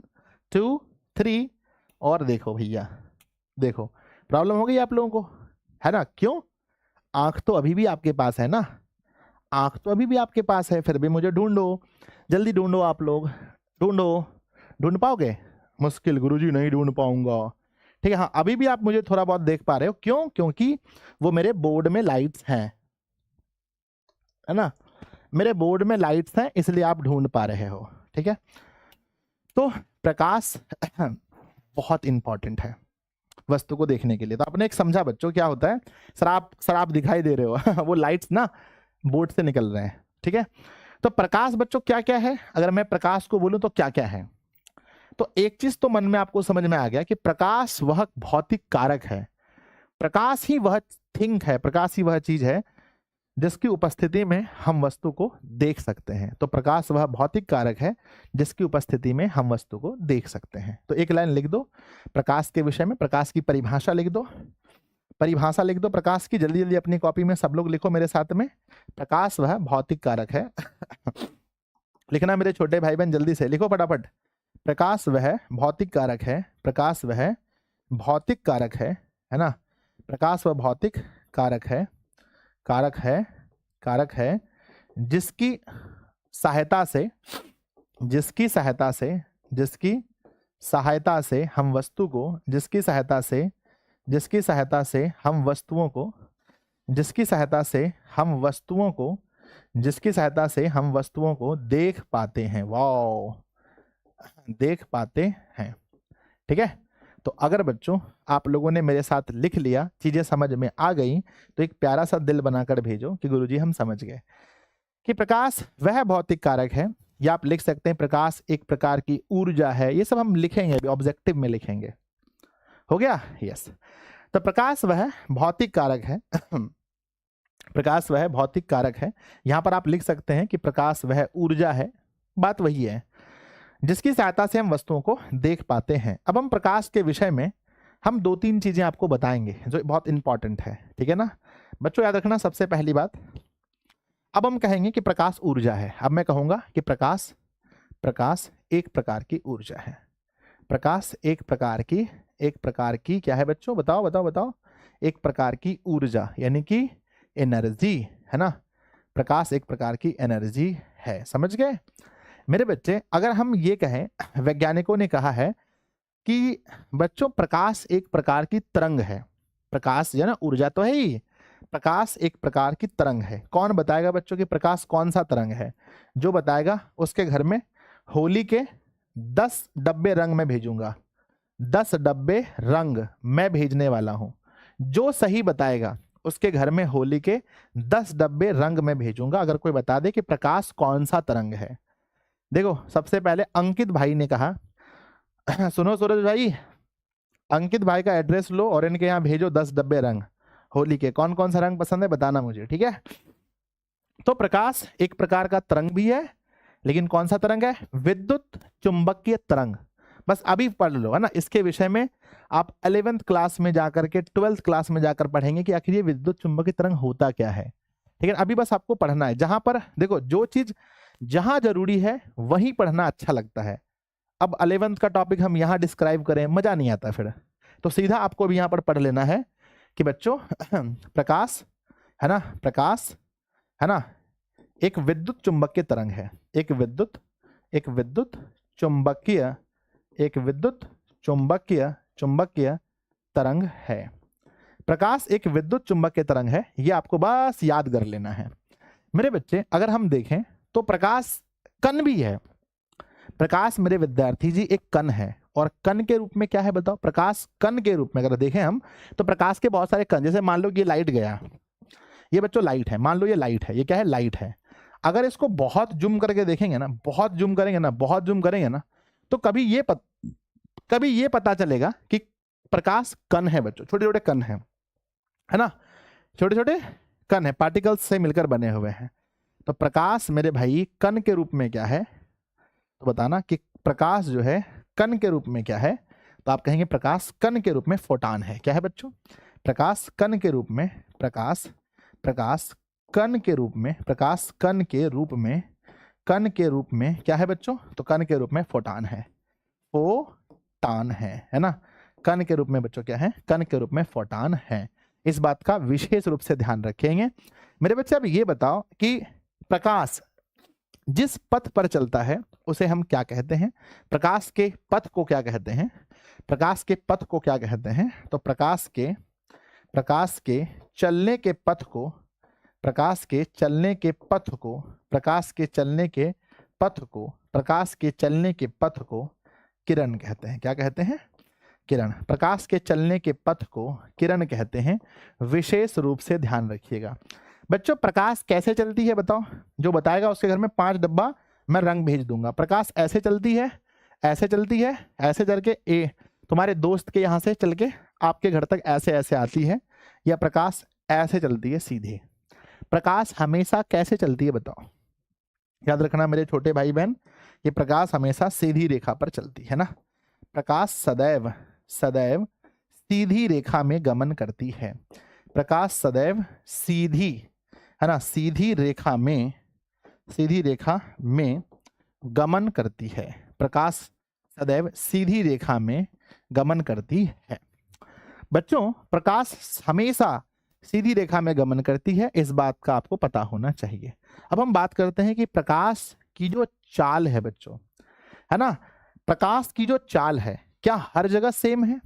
2 3 और देखो भैया, देखो प्रॉब्लम हो गई आप लोगों को, है ना। क्यों? आंख तो अभी भी आपके पास है ना, आंख तो अभी भी आपके पास है, फिर भी मुझे ढूंढो, जल्दी ढूंढो आप लोग, ढूंढो, ढूंढ पाओगे? मुश्किल गुरुजी, नहीं ढूंढ पाऊंगा, ठीक है। हाँ अभी भी आप मुझे थोड़ा बहुत देख पा रहे हो, क्यों? क्योंकि वो मेरे बोर्ड में लाइट्स हैं, है ना, मेरे बोर्ड में लाइट्स हैं, इसलिए आप ढूंढ पा रहे हो, ठीक है। तो प्रकाश बहुत इंपॉर्टेंट है वस्तु को देखने के लिए। तो आपने एक समझा बच्चों क्या होता है, सर आप दिखाई दे रहे हो वो लाइट्स ना बोर्ड से निकल रहे हैं, ठीक है। तो प्रकाश बच्चों क्या क्या है, अगर मैं प्रकाश को बोलूं तो क्या क्या है। तो एक चीज तो मन में आपको समझ में आ गया कि प्रकाश वह भौतिक कारक है, प्रकाश ही वह थिंग है, प्रकाश ही वह चीज है जिसकी उपस्थिति में हम वस्तु को देख सकते हैं। तो प्रकाश वह भौतिक कारक है जिसकी उपस्थिति में हम वस्तु को देख सकते हैं। तो एक लाइन लिख दो प्रकाश के विषय में, प्रकाश की परिभाषा लिख दो, परिभाषा लिख दो प्रकाश की, जल्दी जल्दी अपनी कॉपी में सब लोग लिखो मेरे साथ में। प्रकाश वह भौतिक कारक है लिखना मेरे छोटे भाई बहन, जल्दी से लिखो फटाफट। प्रकाश वह भौतिक कारक है, प्रकाश वह भौतिक कारक है ना, प्रकाश वह भौतिक कारक है, कारक है, कारक है जिसकी सहायता से, जिसकी सहायता से, जिसकी सहायता से हम वस्तु को, जिसकी सहायता से, जिसकी सहायता से हम वस्तुओं को, जिसकी सहायता से हम वस्तुओं को, जिसकी सहायता से हम वस्तुओं को देख पाते हैं। वाओ, देख पाते हैं, ठीक है। तो अगर बच्चों आप लोगों ने मेरे साथ लिख लिया, चीजें समझ में आ गई, तो एक प्यारा सा दिल बनाकर भेजो कि गुरुजी हम समझ गए कि प्रकाश वह भौतिक कारक है, या आप लिख सकते हैं प्रकाश एक प्रकार की ऊर्जा है। ये सब हम लिखेंगे, अभी ऑब्जेक्टिव में लिखेंगे, हो गया, यस। तो प्रकाश वह भौतिक कारक है प्रकाश वह भौतिक कारक है, यहां पर आप लिख सकते हैं कि प्रकाश वह ऊर्जा है, बात वही है, जिसकी सहायता से हम वस्तुओं को देख पाते हैं। अब हम प्रकाश के विषय में हम 2-3 चीजें आपको बताएंगे जो बहुत इंपॉर्टेंट है, ठीक है ना बच्चों। याद रखना सबसे पहली बात, अब हम कहेंगे कि प्रकाश ऊर्जा है। अब मैं कहूंगा कि प्रकाश, प्रकाश एक प्रकार की ऊर्जा है, प्रकाश एक प्रकार की, एक प्रकार की क्या है बच्चों, बताओ बताओ बताओ, एक प्रकार की ऊर्जा यानी कि एनर्जी, है ना। प्रकाश एक प्रकार की एनर्जी है, समझ गए मेरे बच्चे। अगर हम ये कहें, वैज्ञानिकों ने कहा है कि बच्चों प्रकाश एक प्रकार की तरंग है, प्रकाश जो है ना ऊर्जा तो है ही, प्रकाश एक प्रकार की तरंग है। कौन बताएगा बच्चों कि प्रकाश कौन सा तरंग है? जो बताएगा उसके घर में होली के 10 डब्बे रंग में भेजूंगा, 10 डब्बे रंग मैं भेजने वाला हूं। जो सही बताएगा उसके घर में होली के 10 डब्बे रंग में भेजूंगा। अगर कोई बता दे कि प्रकाश कौन सा तरंग है। देखो सबसे पहले अंकित भाई ने कहा सुनो सूरज भाई, अंकित भाई का एड्रेस लो और इनके यहाँ भेजो 10 डब्बे रंग होली के। कौन कौन सा रंग पसंद है बताना मुझे, ठीक है। तो प्रकाश एक प्रकार का तरंग भी है, लेकिन कौन सा तरंग है? विद्युत चुंबकीय तरंग। बस अभी पढ़ लो, है ना। इसके विषय में आप 11th क्लास में जाकर के 12th क्लास में जाकर पढ़ेंगे कि आखिर ये विद्युत चुंबकीय तरंग होता क्या है, ठीक है। अभी बस आपको पढ़ना है। जहां पर देखो जो चीज जहां जरूरी है वहीं पढ़ना अच्छा लगता है। अब 11th का टॉपिक हम यहाँ डिस्क्राइब करें मजा नहीं आता फिर, तो सीधा आपको भी यहाँ पर पढ़ लेना है कि बच्चों प्रकाश है ना, प्रकाश है ना एक विद्युत चुंबकीय तरंग है। एक विद्युत चुंबकीय चुंबकीय तरंग है। प्रकाश एक विद्युत चुंबकीय तरंग है, ये आपको बस याद कर लेना है मेरे बच्चे। अगर हम देखें तो प्रकाश कण भी है। प्रकाश मेरे विद्यार्थी जी एक कण है, और कण के रूप में क्या है बताओ? प्रकाश कण के रूप में अगर देखें हम तो प्रकाश के बहुत सारे कण, जैसे मान लो कि ये लाइट गया, ये बच्चों लाइट है, मान लो ये लाइट है, ये क्या है? लाइट है। अगर इसको बहुत जूम करके देखेंगे ना, बहुत जूम करेंगे ना, तो कभी ये पता चलेगा कि प्रकाश कण है बच्चों, छोटे छोटे कण है ना, छोटे छोटे कण है, पार्टिकल्स से मिलकर बने हुए हैं। तो प्रकाश मेरे भाई कण के रूप में क्या है? तो बताना कि प्रकाश जो है कण के रूप में क्या है? तो आप कहेंगे प्रकाश कण के रूप में फोटान है। क्या है बच्चों? प्रकाश कण के रूप में, प्रकाश कण के रूप में, प्रकाश कण के रूप में क्या है बच्चों? तो कण के रूप में फोटान है, फोटान है ना। कण के रूप में बच्चों क्या है? कण के रूप में फोटान है। इस बात का विशेष रूप से ध्यान रखेंगे मेरे बच्चे। अब ये बताओ कि प्रकाश जिस पथ पर चलता है उसे हम क्या कहते हैं? प्रकाश के पथ को क्या कहते हैं? प्रकाश के पथ को क्या कहते हैं? तो प्रकाश के चलने के पथ को, प्रकाश के चलने के पथ को किरण कहते हैं। क्या कहते हैं? किरण। प्रकाश के चलने के पथ को किरण कहते हैं। विशेष रूप से ध्यान रखिएगा बच्चों। प्रकाश कैसे चलती है बताओ? जो बताएगा उसके घर में 5 डब्बा मैं रंग भेज दूंगा। प्रकाश ऐसे चलती है, ऐसे चल के तुम्हारे दोस्त के यहां से चल के आपके घर तक ऐसे आती है, या प्रकाश ऐसे चलती है सीधे? प्रकाश हमेशा कैसे चलती है बताओ? याद रखना मेरे छोटे भाई बहन, ये प्रकाश हमेशा सीधी रेखा पर चलती है ना। प्रकाश सदैव सीधी रेखा में गमन करती है। प्रकाश सदैव सीधी, है ना, सीधी रेखा में गमन करती है। प्रकाश सदैव सीधी रेखा में गमन करती है। बच्चों प्रकाश हमेशा सीधी रेखा में गमन करती है, इस बात का आपको पता होना चाहिए। अब हम बात करते हैं कि प्रकाश की जो चाल है बच्चों, है ना, प्रकाश की जो चाल है क्या हर जगह सेम है?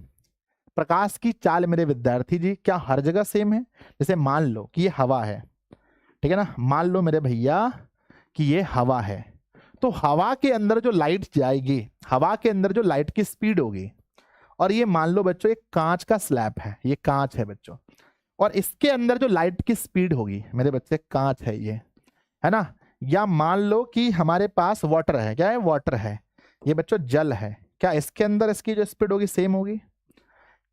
प्रकाश की चाल मेरे विद्यार्थी जी क्या हर जगह सेम है? जैसे मान लो कि ये हवा है, ठीक है ना, मान लो मेरे भैया कि ये हवा है, तो हवा के अंदर जो लाइट जाएगी, हवा के अंदर जो लाइट की स्पीड होगी, और ये मान लो बच्चों एक कांच का स्लैब है, ये कांच है बच्चों, और इसके अंदर जो लाइट की स्पीड होगी मेरे बच्चे, कांच है ये, है ना। या मान लो कि हमारे पास वाटर है, क्या है? वाटर है, ये बच्चों जल है, क्या इसके अंदर इसकी जो स्पीड होगी सेम होगी?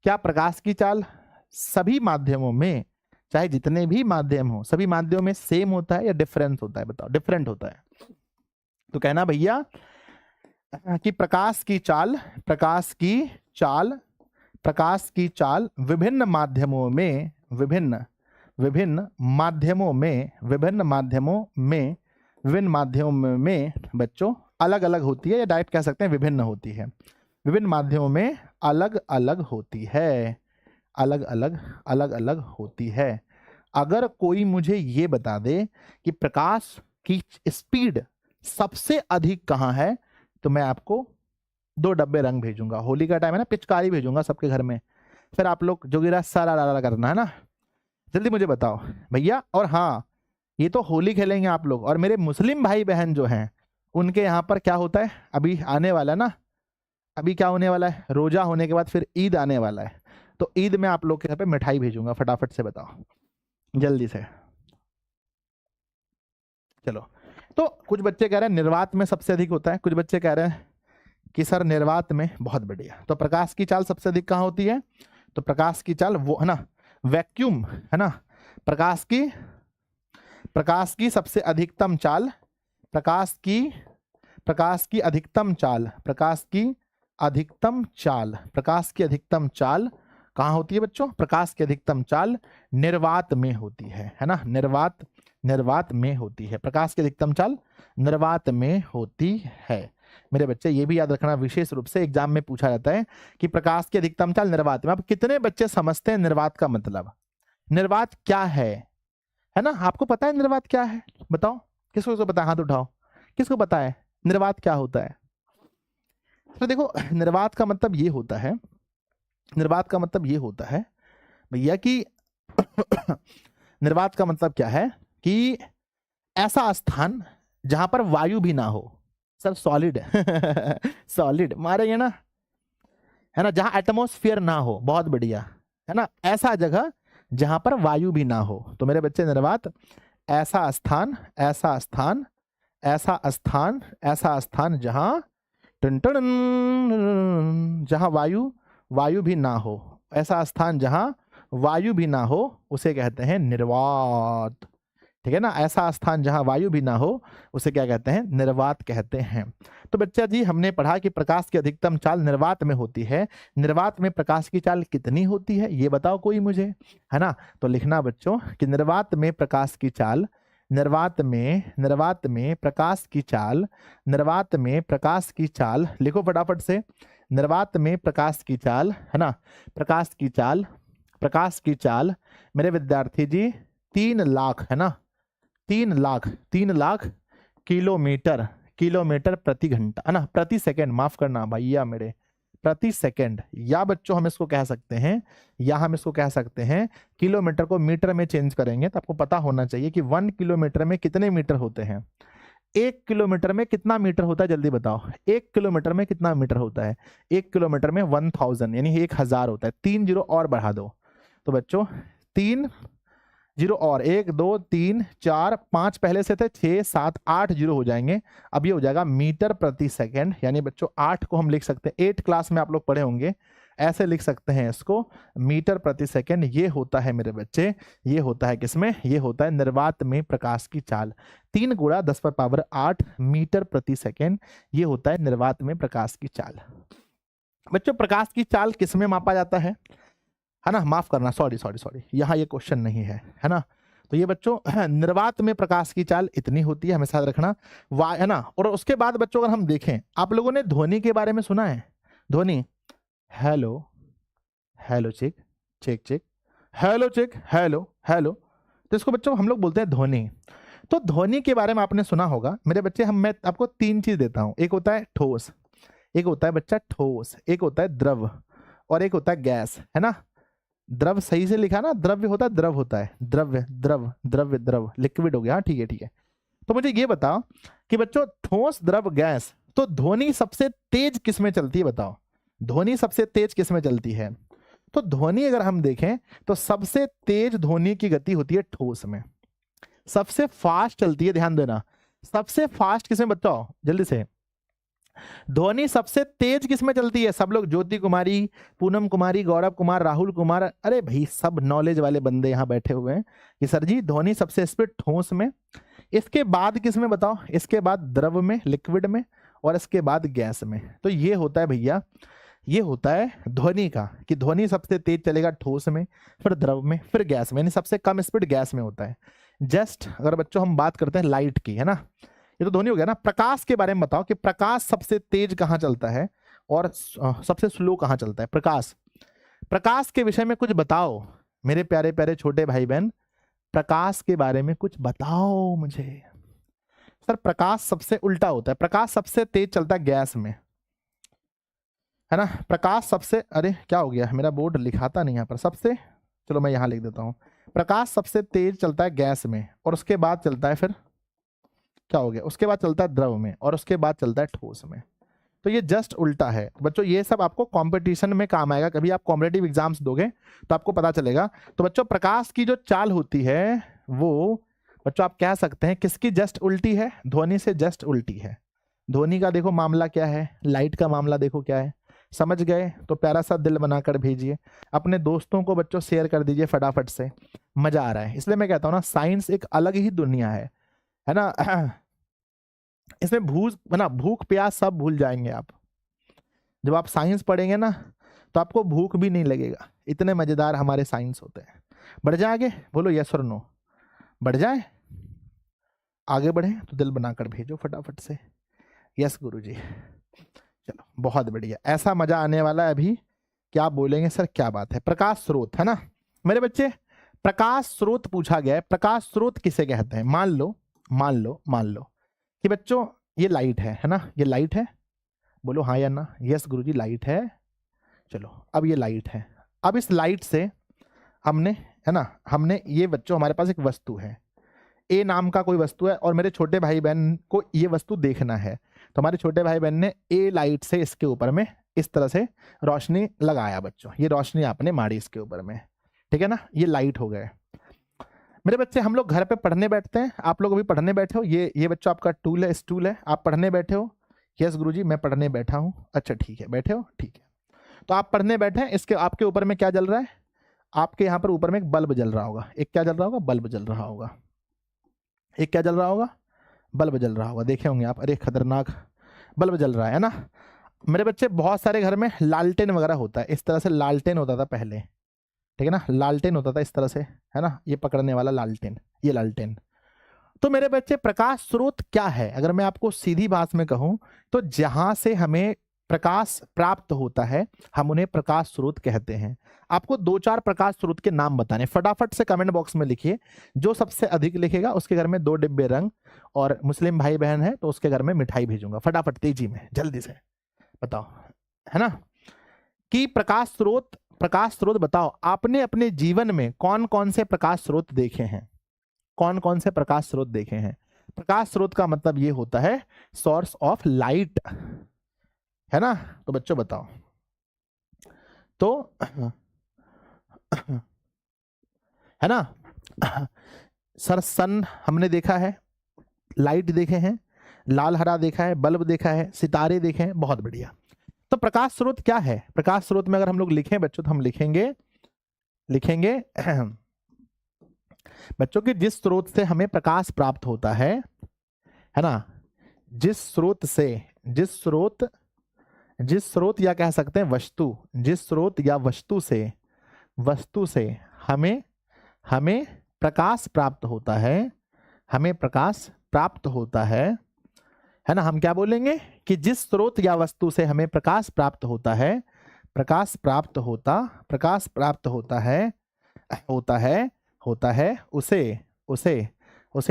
क्या प्रकाश की चाल सभी माध्यमों में, चाहे जितने भी माध्यम हो, सभी माध्यमों में सेम होता है या डिफरेंस होता है? बताओ, डिफरेंट होता है। तो कहना भैया कि प्रकाश की चाल विभिन्न माध्यमों में बच्चों अलग अलग होती है, या डायरेक्ट कह सकते हैं विभिन्न होती है। विभिन्न माध्यमों में अलग अलग होती है। अगर कोई मुझे ये बता दे कि प्रकाश की स्पीड सबसे अधिक कहाँ है, तो मैं आपको 2 डब्बे रंग भेजूंगा। होली का टाइम है ना, पिचकारी भेजूंगा सबके घर में, फिर आप लोग जोगिरा सारा करना है ना। जल्दी मुझे बताओ भैया। और हाँ, ये तो होली खेलेंगे आप लोग, और मेरे मुस्लिम भाई बहन जो हैं उनके यहाँ पर क्या होता है, अभी आने वाला है ना, अभी क्या होने वाला है, रोजा होने के बाद फिर ईद आने वाला है, तो ईद में आप लोग के घर पे मिठाई भेजूंगा। फटाफट से बताओ, जल्दी से। चलो, तो कुछ बच्चे कह रहे हैं निर्वात में सबसे अधिक होता है, कुछ बच्चे कह रहे हैं कि सर निर्वात में। बहुत बढ़िया। तो प्रकाश की चाल सबसे अधिक कहाँ होती है? तो प्रकाश की चाल वो है ना, वैक्यूम है ना, प्रकाश की सबसे अधिकतम चाल, प्रकाश की अधिकतम चाल, प्रकाश की अधिकतम चाल कहाँ होती है बच्चों? प्रकाश की अधिकतम चाल निर्वात में होती है ना, निर्वात में होती है। प्रकाश की अधिकतम चाल निर्वात में होती है। मेरे बच्चे ये भी याद रखना, विशेष रूप से एग्जाम में पूछा जाता है कि प्रकाश की अधिकतम चाल निर्वात में। अब कितने बच्चे समझते हैं निर्वात का मतलब? निर्वात क्या है ना? आपको पता है निर्वात क्या है? बताओ, किसको पता है? हाथ उठाओ, किसको पता है निर्वात क्या होता है? तो देखो, निर्वात का मतलब ये होता है, निर्वात का मतलब ये होता है भैया कि निर्वात का मतलब क्या है कि ऐसा स्थान जहां पर वायु भी ना हो। सर सॉलिड सॉलिड मारेंगे ना, है ना, जहां एटमॉस्फेयर ना हो। बहुत बढ़िया, है ना, ऐसा जगह जहां पर वायु भी ना हो। तो मेरे बच्चे निर्वात ऐसा स्थान, ऐसा स्थान, ऐसा स्थान, ऐसा स्थान जहां टन टन जहां वायु भी ना हो, ऐसा स्थान जहां वायु भी ना हो उसे कहते हैं निर्वात। ठीक है ना, ऐसा स्थान जहां वायु भी ना हो उसे क्या कहते हैं? निर्वात कहते हैं। तो बच्चा जी, हमने पढ़ा कि प्रकाश की अधिकतम चाल निर्वात में होती है। निर्वात में प्रकाश की चाल कितनी होती है ये बताओ कोई मुझे, है ना? तो लिखना बच्चों कि निर्वात में प्रकाश की चाल, निर्वात में प्रकाश की चाल, निर्वात में प्रकाश की चाल, लिखो फटाफट से। निर्वात में प्रकाश की चाल, है ना, प्रकाश की चाल मेरे विद्यार्थी जी 3 लाख, है ना, 3 लाख किलोमीटर प्रति घंटा, है ना, प्रति सेकंड, माफ करना भैया मेरे, प्रति सेकंड। या बच्चों हम इसको कह सकते हैं, किलोमीटर को मीटर में चेंज करेंगे तो आपको पता होना चाहिए कि 1 किलोमीटर में कितने मीटर होते हैं। 1 किलोमीटर में कितना मीटर होता है? जल्दी बताओ, 1 किलोमीटर में कितना मीटर होता है? 1 किलोमीटर में 1000 यानी 1000 होता है। 3 जीरो और बढ़ा दो तो बच्चों 3 जीरो और 1 2 3 4 5 पहले से थे, 6 7 8 जीरो हो जाएंगे। अब ये हो जाएगा मीटर प्रति सेकंड। यानी बच्चों 8 को हम लिख सकते हैं, 8 क्लास में आप लोग पढ़े होंगे, ऐसे लिख सकते हैं इसको, मीटर प्रति सेकंड। ये होता है मेरे बच्चे, ये होता है किसमें? ये होता है निर्वात में प्रकाश की चाल। 3 गुणा 10⁻8 मीटर प्रति सेकंड, ये होता है निर्वात में प्रकाश की चाल। बच्चों प्रकाश की चाल किसमें मापा जाता है ना? माफ करना, सॉरी, यहाँ ये क्वेश्चन नहीं है ना? तो ये बच्चों निर्वात में प्रकाश की चाल इतनी होती है, हमेशा याद रखना, है ना। और उसके बाद बच्चों अगर हम देखें, आप लोगों ने ध्वनि के बारे में सुना है? ध्वनि, hello hello check check check, hello check, hello hello, तो इसको बच्चों हम लोग बोलते हैं ध्वनि। तो ध्वनि के बारे में आपने सुना होगा मेरे बच्चे। मैं आपको 3 चीज देता हूं, एक होता है ठोस, एक होता है बच्चा ठोस, एक होता है द्रव, और एक होता है गैस, है ना। द्रव सही से लिखा ना, द्रव्य होता है, द्रव होता है, द्रव्य द्रव द्रव्य द्रव, लिक्विड हो गया। हाँ ठीक है। तो मुझे ये बताओ कि बच्चों ठोस द्रव गैस, तो ध्वनि सबसे तेज किस में चलती है? बताओ, ध्वनि सबसे तेज किस में चलती है? तो ध्वनि अगर हम देखें तो सबसे तेज ध्वनि की गति होती है ठोस में, सबसे फास्ट चलती है। ध्यान देना, सबसे फास्ट किसमें बताओ जल्दी से? ध्वनि सबसे तेज किसमें चलती है? सब लोग, ज्योति कुमारी, पूनम कुमारी, गौरव कुमार, राहुल कुमार, अरे भाई सब नॉलेज वाले बंदे यहाँ बैठे हुए हैं कि सर जी ध्वनि सबसे स्पीड ठोस में। इसके बाद किसमें बताओ? इसके बाद द्रव में, लिक्विड में, और इसके बाद गैस में। तो ये होता है भैया, ये होता है ध्वनि का, कि ध्वनि सबसे तेज चलेगा ठोस में, फिर द्रव में, फिर गैस में, यानी सबसे कम स्पीड गैस में होता है। जस्ट अगर बच्चों हम बात करते हैं लाइट की, है ना, ये तो ध्वनि हो गया ना। प्रकाश के बारे में बताओ कि प्रकाश सबसे तेज कहां चलता है और सबसे स्लो कहां चलता है? प्रकाश के विषय में कुछ बताओ मेरे प्यारे प्यारे छोटे भाई बहन, प्रकाश के बारे में कुछ बताओ मुझे। सर प्रकाश सबसे उल्टा होता है, प्रकाश सबसे तेज चलता है गैस में, है ना। प्रकाश सबसे, अरे क्या हो गया, मेरा बोर्ड लिखाता नहीं यहाँ पर सबसे, चलो मैं यहाँ लिख देता हूँ। प्रकाश सबसे तेज चलता है गैस में, और उसके बाद चलता है, फिर क्या हो गया, उसके बाद चलता है द्रव में, और उसके बाद चलता है ठोस में। तो ये जस्ट उल्टा है बच्चों। ये सब आपको कंपटीशन में काम आएगा, कभी आप कॉम्पिटिटिव एग्जाम्स दोगे तो आपको पता चलेगा। तो बच्चों प्रकाश की जो चाल होती है वो बच्चों आप कह सकते हैं किसकी जस्ट उल्टी है, ध्वनि से जस्ट उल्टी है। ध्वनि का देखो मामला क्या है, लाइट का मामला देखो क्या है। समझ गए तो प्यारा सा दिल बनाकर भेजिए, अपने दोस्तों को बच्चों शेयर कर दीजिए फटाफट से, मजा आ रहा है। इसलिए मैं कहता हूँ ना साइंस एक अलग ही दुनिया है ना। इसमें भूख प्यास सब भूल जाएंगे आप। जब आप साइंस पढ़ेंगे ना तो आपको भूख भी नहीं लगेगा, इतने मजेदार हमारे साइंस होते हैं। बढ़ जाए आगे, बोलो यस और नो, बढ़ जाए आगे बढ़े तो दिल बनाकर भेजो फटाफट से। यस गुरुजी, चलो बहुत बढ़िया, ऐसा मजा आने वाला है अभी। क्या बोलेंगे सर, क्या बात है। प्रकाश स्रोत है ना मेरे बच्चे, प्रकाश स्रोत पूछा गया है। प्रकाश स्रोत किसे कहते हैं? मान लो कि बच्चों ये लाइट है ना, ये लाइट है, बोलो हाँ या ना। यस गुरुजी लाइट है। चलो अब ये लाइट है, अब इस लाइट से हमने है ना, हमने ये बच्चों हमारे पास एक वस्तु है, ए नाम का कोई वस्तु है, और मेरे छोटे भाई बहन को ये वस्तु देखना है। तो हमारे छोटे भाई बहन ने ए लाइट से इसके ऊपर में इस तरह से रोशनी लगाया बच्चों, ये रोशनी आपने मारी इसके ऊपर में, ठीक है ना, ये लाइट हो गए। मेरे बच्चे हम लोग घर पे पढ़ने बैठते हैं, आप लोग अभी पढ़ने बैठे हो, ये बच्चों आपका टूल है, स्टूल है, आप पढ़ने बैठे हो। यस गुरुजी मैं पढ़ने बैठा हूँ। अच्छा ठीक है, बैठे हो, ठीक है। तो आप पढ़ने बैठे हैं, इसके आपके ऊपर में क्या जल रहा है? आपके यहाँ पर ऊपर में एक बल्ब जल रहा होगा। एक क्या जल रहा होगा? बल्ब जल रहा होगा। एक क्या जल रहा होगा? बल्ब जल रहा होगा। देखे होंगे आप, अरे खतरनाक बल्ब जल रहा है ना। मेरे बच्चे बहुत सारे घर में लालटेन वगैरह होता है, इस तरह से लालटेन होता था पहले, ठीक है ना, लालटेन होता था इस तरह से, है ना, ये पकड़ने वाला लालटेन, ये लालटेन। तो मेरे बच्चे प्रकाश स्रोत क्या है? अगर मैं आपको सीधी भाषा में कहूं तो जहां से हमें प्रकाश प्राप्त होता है हम उन्हें प्रकाश स्रोत कहते हैं। आपको 2-4 प्रकाश स्रोत के नाम बताने, फटाफट से कमेंट बॉक्स में लिखिए। जो सबसे अधिक लिखेगा उसके घर में 2 डिब्बे रंग, और मुस्लिम भाई बहन है तो उसके घर में मिठाई भेजूंगा। फटाफट तेजी में जल्दी से बताओ, है ना, कि प्रकाश स्रोत बताओ। आपने अपने जीवन में कौन कौन से प्रकाश स्रोत देखे हैं? कौन कौन से प्रकाश स्रोत देखे हैं? प्रकाश स्रोत का मतलब ये होता है सोर्स ऑफ लाइट, है ना। तो बच्चों बताओ, तो है ना सर, सन हमने देखा है, लाइट देखे हैं, लाल हरा देखा है, बल्ब देखा है, सितारे देखे हैं, बहुत बढ़िया। तो प्रकाश स्रोत क्या है? प्रकाश स्रोत में अगर हम लोग लिखें बच्चों तो हम लिखेंगे बच्चों कि जिस स्रोत से हमें प्रकाश प्राप्त होता है ना, जिस स्रोत या कह सकते हैं वस्तु, जिस स्रोत या वस्तु से हमें प्रकाश प्राप्त होता है, है ना, हम क्या बोलेंगे कि जिस स्रोत या वस्तु से हमें प्रकाश प्राप्त होता है उसे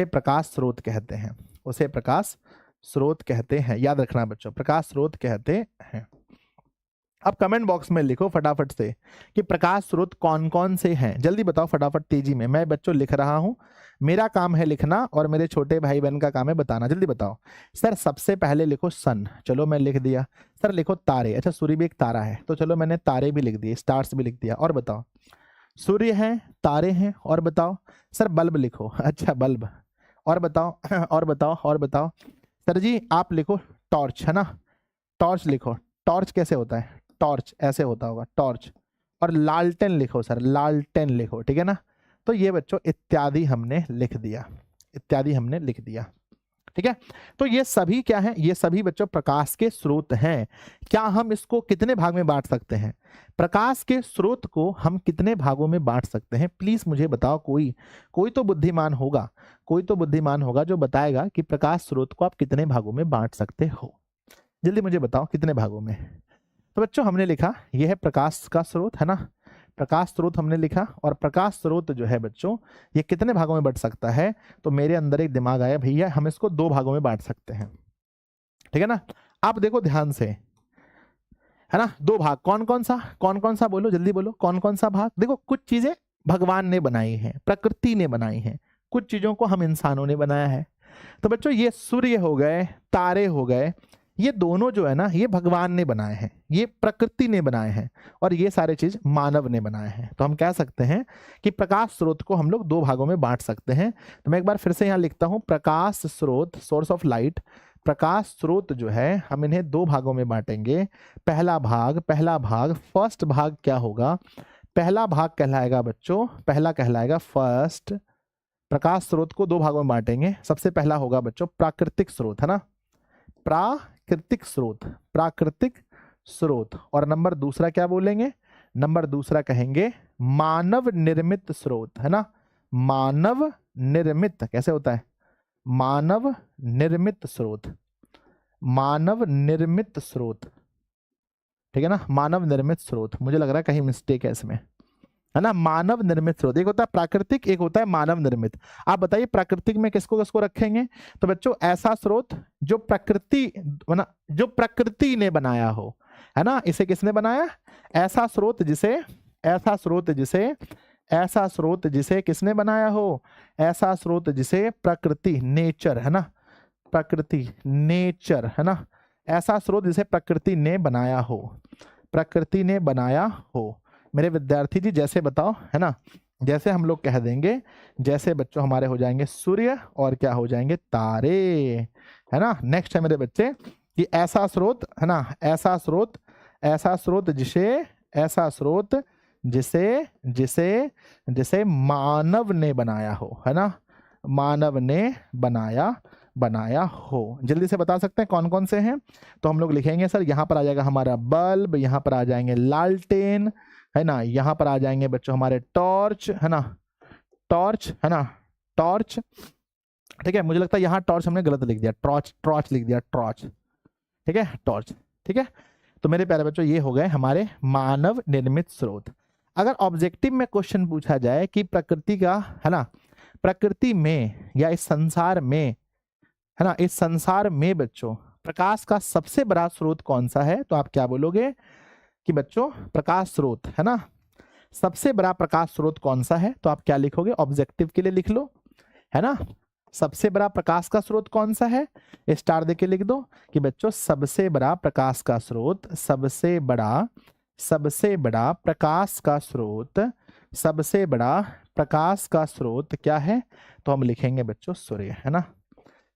प्रकाश स्रोत कहते हैं, उसे प्रकाश स्रोत कहते हैं। याद रखना बच्चों, प्रकाश स्रोत कहते हैं। अब कमेंट बॉक्स में लिखो फटाफट से कि प्रकाश स्रोत कौन कौन से हैं, जल्दी बताओ फटाफट तेजी में। मैं बच्चों लिख रहा हूं, मेरा काम है लिखना और मेरे छोटे भाई बहन का काम है बताना। जल्दी बताओ। सर सबसे पहले लिखो सन, चलो मैं लिख दिया। सर लिखो तारे, अच्छा सूर्य भी एक तारा है तो चलो मैंने तारे भी लिख दिए, स्टार्स भी लिख दिया। और बताओ, सूर्य है, तारे हैं, और बताओ। सर बल्ब लिखो, अच्छा बल्ब। और बताओ और बताओ। सर जी आप लिखो टॉर्च, है ना, टॉर्च लिखो। टॉर्च कैसे होता है? टॉर्च ऐसे होता होगा, टॉर्च। और लालटेन लिखो सर, लालटेन लिखो, ठीक है ना। तो ये बच्चों इत्यादि हमने लिख दिया, ठीक है। तो ये सभी क्या है? ये सभी बच्चों प्रकाश के स्रोत हैं। क्या हम इसको कितने भाग में बांट सकते हैं? प्रकाश के स्रोत को हम कितने भागों में बांट सकते हैं? प्लीज मुझे बताओ। कोई तो बुद्धिमान होगा जो बताएगा कि प्रकाश स्रोत को आप कितने भागों में बांट सकते हो। जल्दी मुझे बताओ कितने भागों में। तो बच्चों हमने लिखा यह है प्रकाश का स्रोत, है ना, प्रकाश स्रोत हमने लिखा। और प्रकाश स्रोत जो है बच्चों ये कितने भागों में बढ़ सकता है? तो मेरे अंदर एक दिमाग आया, भैया हम इसको 2 भागों में बांट सकते हैं, ठीक है ना। आप देखो ध्यान से, है ना, 2 भाग। कौन कौन सा बोलो, जल्दी बोलो, कौन कौन सा भाग? देखो कुछ चीजें भगवान ने बनाई है, प्रकृति ने बनाई है, कुछ चीजों को हम इंसानों ने बनाया है। तो बच्चों ये सूर्य हो गए, तारे हो गए, ये दोनों जो है ना, ये भगवान ने बनाए हैं, ये प्रकृति ने बनाए हैं, और ये सारे चीज मानव ने बनाए हैं। तो हम कह सकते हैं कि प्रकाश स्रोत को हम लोग दो भागों में बांट सकते हैं। तो मैं एक बार फिर से यहाँ लिखता हूँ, प्रकाश स्रोत, सोर्स ऑफ लाइट, प्रकाश स्रोत जो है हम इन्हें दो भागों में बांटेंगे। पहला भाग फर्स्ट भाग क्या होगा? पहला भाग कहलाएगा बच्चों, पहला कहलाएगा फर्स्ट। प्रकाश स्रोत को दो भागों में बांटेंगे। सबसे पहला होगा बच्चों प्राकृतिक स्रोत, है ना, प्राकृतिक स्रोत, प्राकृतिक स्रोत। और नंबर दूसरा क्या बोलेंगे? नंबर दूसरा कहेंगे मानव निर्मित स्रोत, है ना, मानव निर्मित। कैसे होता है? मानव निर्मित स्रोत, मानव निर्मित स्रोत, ठीक है ना, मानव निर्मित स्रोत। मुझे लग रहा है कहीं मिस्टेक है इसमें, है ना। मानव निर्मित स्रोत, एक होता है प्राकृतिक, एक होता है मानव निर्मित। आप बताइए प्राकृतिक में किसको किसको रखेंगे? तो बच्चों ऐसा स्रोत जो प्रकृति, जो प्रकृति ने बनाया हो, है ना। इसे किसने बनाया? ऐसा स्रोत जिसे, ऐसा स्रोत जिसे, ऐसा स्रोत जिसे किसने बनाया हो? ऐसा स्रोत जिसे प्रकृति, नेचर, है ना, प्रकृति, नेचर, है ना, ऐसा स्रोत जिसे प्रकृति ने बनाया हो, प्रकृति ने बनाया हो। मेरे विद्यार्थी जी जैसे बताओ, है ना, जैसे हम लोग कह देंगे, जैसे बच्चों हमारे हो जाएंगे सूर्य और क्या हो जाएंगे? तारे, है ना। नेक्स्ट है मेरे बच्चे कि ऐसा स्रोत, है ना, ऐसा स्रोत, ऐसा स्रोत जिसे, ऐसा स्रोत जिसे, जिसे, जिसे मानव ने बनाया हो, है ना, मानव ने बनाया, बनाया हो। जल्दी से बता सकते हैं कौन कौन से हैं? तो हम लोग लिखेंगे सर, यहाँ पर आ जाएगा हमारा बल्ब, यहाँ पर आ जाएंगे लालटेन, है ना, यहाँ पर आ जाएंगे बच्चों हमारे टॉर्च, है ना, टॉर्च, है ना, टॉर्च, ठीक है। मुझे लगता है यहाँ टॉर्च हमने गलत लिख दिया, टॉर्च, टॉर्च लिख दिया, टॉर्च, ठीक है, टॉर्च, ठीक है। तो मेरे प्यारे बच्चों ये हो गए हमारे मानव निर्मित स्रोत। अगर ऑब्जेक्टिव में क्वेश्चन पूछा जाए कि प्रकृति का, है ना, प्रकृति में या इस संसार में, है ना, इस संसार में बच्चों प्रकाश का सबसे बड़ा स्रोत कौन सा है? तो आप क्या बोलोगे कि बच्चों प्रकाश स्रोत, है ना, सबसे बड़ा प्रकाश स्रोत कौन सा है? तो आप क्या लिखोगे? ऑब्जेक्टिव के लिए लिख लो, है ना, सबसे बड़ा प्रकाश का स्रोत कौन सा है? स्टार देके लिख दो कि बच्चों सबसे बड़ा प्रकाश का स्रोत, सबसे बड़ा, सबसे बड़ा प्रकाश का स्रोत, सबसे बड़ा प्रकाश का स्रोत क्या है? तो हम लिखेंगे बच्चों सूर्य, है ना,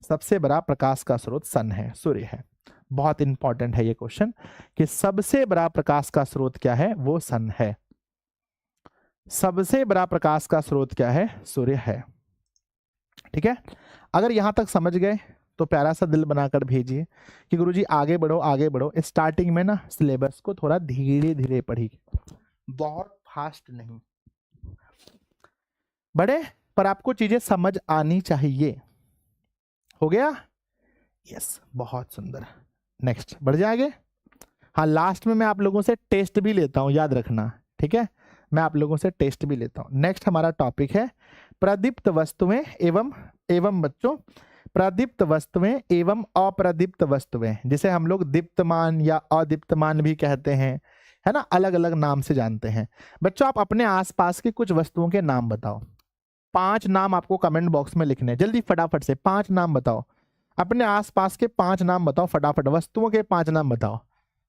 सबसे बड़ा प्रकाश का स्रोत सन है, सूर्य है। बहुत इंपॉर्टेंट है ये क्वेश्चन कि सबसे बड़ा प्रकाश का स्रोत क्या है? वो सन है। सबसे बड़ा प्रकाश का स्रोत क्या है? सूर्य है, ठीक है। अगर यहां तक समझ गए तो प्यारा सा दिल बनाकर भेजिए कि गुरुजी आगे बढ़ो, आगे बढ़ो। स्टार्टिंग में ना सिलेबस को थोड़ा धीरे धीरे पढ़िए, बहुत फास्ट नहीं बढ़े, पर आपको चीजें समझ आनी चाहिए। हो गया? यस, बहुत सुंदर। नेक्स्ट बढ़ जाएंगे। हाँ, लास्ट में मैं आप लोगों से टेस्ट भी लेता हूं, याद रखना, ठीक है, मैं आप लोगों से टेस्ट भी लेता हूं। नेक्स्ट हमारा टॉपिक है प्रदीप्त वस्तुएं एवं, एवं बच्चों प्रदीप्त वस्तुएं एवं अप्रदीप्त वस्तुएं, जिसे हम लोग दीप्तमान या अदीप्तमान भी कहते हैं, है ना, अलग अलग नाम से जानते हैं। बच्चों आप अपने आसपास की कुछ वस्तुओं के नाम बताओ। 5 नाम आपको कमेंट बॉक्स में लिखने हैं, जल्दी फटाफट से 5 नाम बताओ। अपने आसपास के 5 नाम बताओ फटाफट, वस्तुओं के 5 नाम बताओ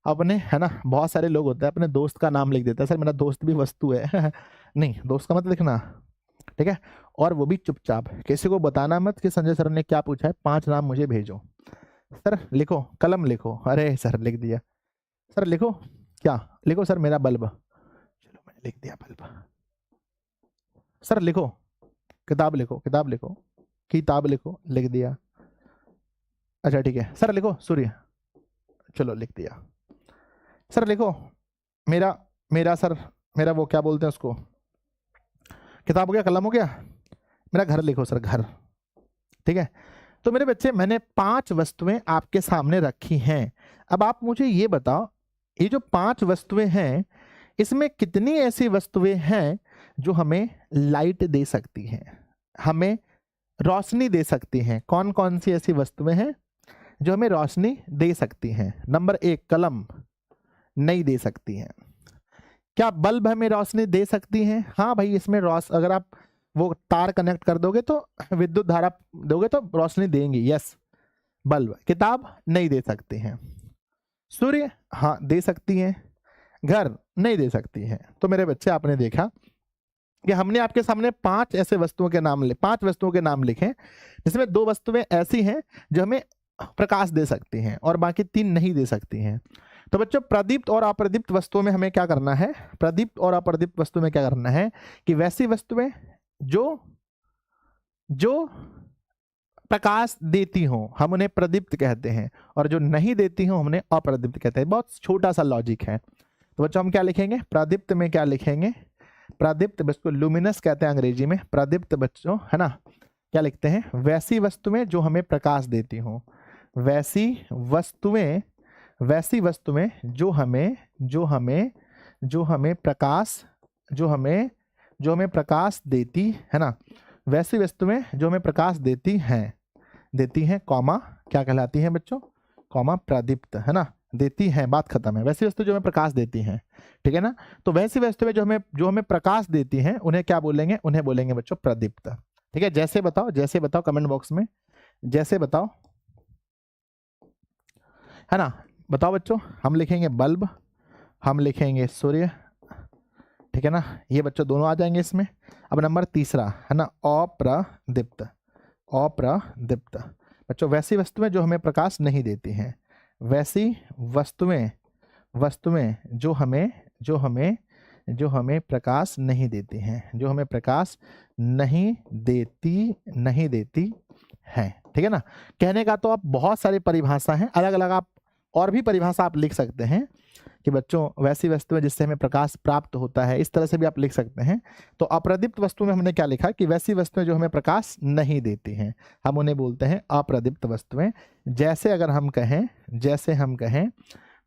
अपने, है ना। बहुत सारे लोग होते हैं अपने दोस्त का नाम लिख देते हैं, सर मेरा दोस्त भी वस्तु है नहीं, दोस्त का मत लिखना, ठीक है। और वो भी चुपचाप, किसी को बताना मत कि संजय सर ने क्या पूछा है, 5 नाम मुझे भेजो। सर लिखो, कलम लिखो, अरे सर लिख दिया, सर लिखो, क्या लिखो? सर मेरा बल्ब, चलो मैंने लिख दिया बल्ब। सर लिखो, किताब लिखो, किताब लिखो, किताब लिखो, लिख दिया। अच्छा ठीक है, सर लिखो सूर्य, चलो लिख दिया। सर लिखो मेरा, मेरा सर, मेरा वो क्या बोलते हैं उसको, किताब हो गया, कलम हो गया, मेरा घर लिखो सर, घर, ठीक है। तो मेरे बच्चे मैंने 5 वस्तुएं आपके सामने रखी हैं। अब आप मुझे ये बताओ, ये जो 5 वस्तुएं हैं इसमें कितनी ऐसी वस्तुएं हैं जो हमें लाइट दे सकती हैं, हमें रोशनी दे सकती हैं? कौन कौन सी ऐसी वस्तुएं हैं जो हमें रोशनी दे सकती हैं? नंबर 1 कलम, नहीं दे सकती हैं। क्या बल्ब हमें रोशनी दे सकती हैं? हाँ भाई, इसमें अगर आप वो तार कनेक्ट कर दोगे तो विद्युत धारा दोगे तो रोशनी देंगी, यस। बल्ब। किताब नहीं दे सकती हैं। सूर्य हाँ दे सकती हैं। घर नहीं दे सकती हैं। तो मेरे बच्चे आपने देखा कि हमने आपके सामने 5 ऐसे वस्तुओं के नाम 5 वस्तुओं के नाम लिखे, जिसमें 2 वस्तुएं ऐसी हैं जो हमें प्रकाश दे सकती हैं और बाकी 3 नहीं दे सकती हैं। तो बच्चों प्रदीप्त और अप्रदीप्त वस्तुओं में हमें क्या करना है, प्रदीप्त और अप्रदीप्त वस्तु में क्या करना है कि वैसी वस्तुएं जो जो प्रकाश देती हो हम उन्हें प्रदीप्त कहते हैं, और जो नहीं देती हो हम उन्हें अप्रदीप्त कहते हैं। बहुत छोटा सा लॉजिक है। तो बच्चों हम क्या लिखेंगे, प्रदीप्त में क्या लिखेंगे, प्रदीप्त बच्चों लुमिनस कहते हैं अंग्रेजी में, प्रदीप्त बच्चों है ना, क्या लिखते हैं, वैसी वस्तुएं जो हमें प्रकाश देती हो, वैसी वस्तुएं जो हमें प्रकाश देती है ना, वैसी वस्तुएं जो हमें प्रकाश देती हैं कॉमा क्या कहलाती हैं बच्चों, कॉमा प्रदीप्त है ना, देती हैं, बात खत्म है। वैसी वस्तु जो हमें प्रकाश देती हैं, ठीक है ना। तो वैसी वस्तुएं जो हमें प्रकाश देती हैं उन्हें क्या बोलेंगे, उन्हें बोलेंगे बच्चों प्रदीप्त। ठीक है, जैसे बताओ कमेंट बॉक्स में, जैसे बताओ है ना, बताओ बच्चों। हम लिखेंगे बल्ब, हम लिखेंगे सूर्य, ठीक है ना, ये बच्चों दोनों आ जाएंगे इसमें। अब नंबर तीसरा है ना अप्रदीप्त, अप्रदीप्त बच्चों वैसी वस्तुएं जो हमें प्रकाश नहीं देती हैं, वैसी वस्तुएं जो हमें प्रकाश नहीं देती हैं, जो हमें प्रकाश नहीं देती हैं, ठीक है ना। कहने का तो आप बहुत सारी परिभाषा हैं, अलग अलग आप और भी परिभाषा आप लिख सकते हैं कि बच्चों वैसी वस्तुएं जिससे हमें प्रकाश प्राप्त होता है, इस तरह से भी आप लिख सकते हैं। तो अप्रदीप्त वस्तु में हमने क्या लिखा कि वैसी वस्तुएं जो हमें प्रकाश नहीं देती हैं, हम उन्हें बोलते हैं अप्रदीप्त वस्तुएं। जैसे अगर हम कहें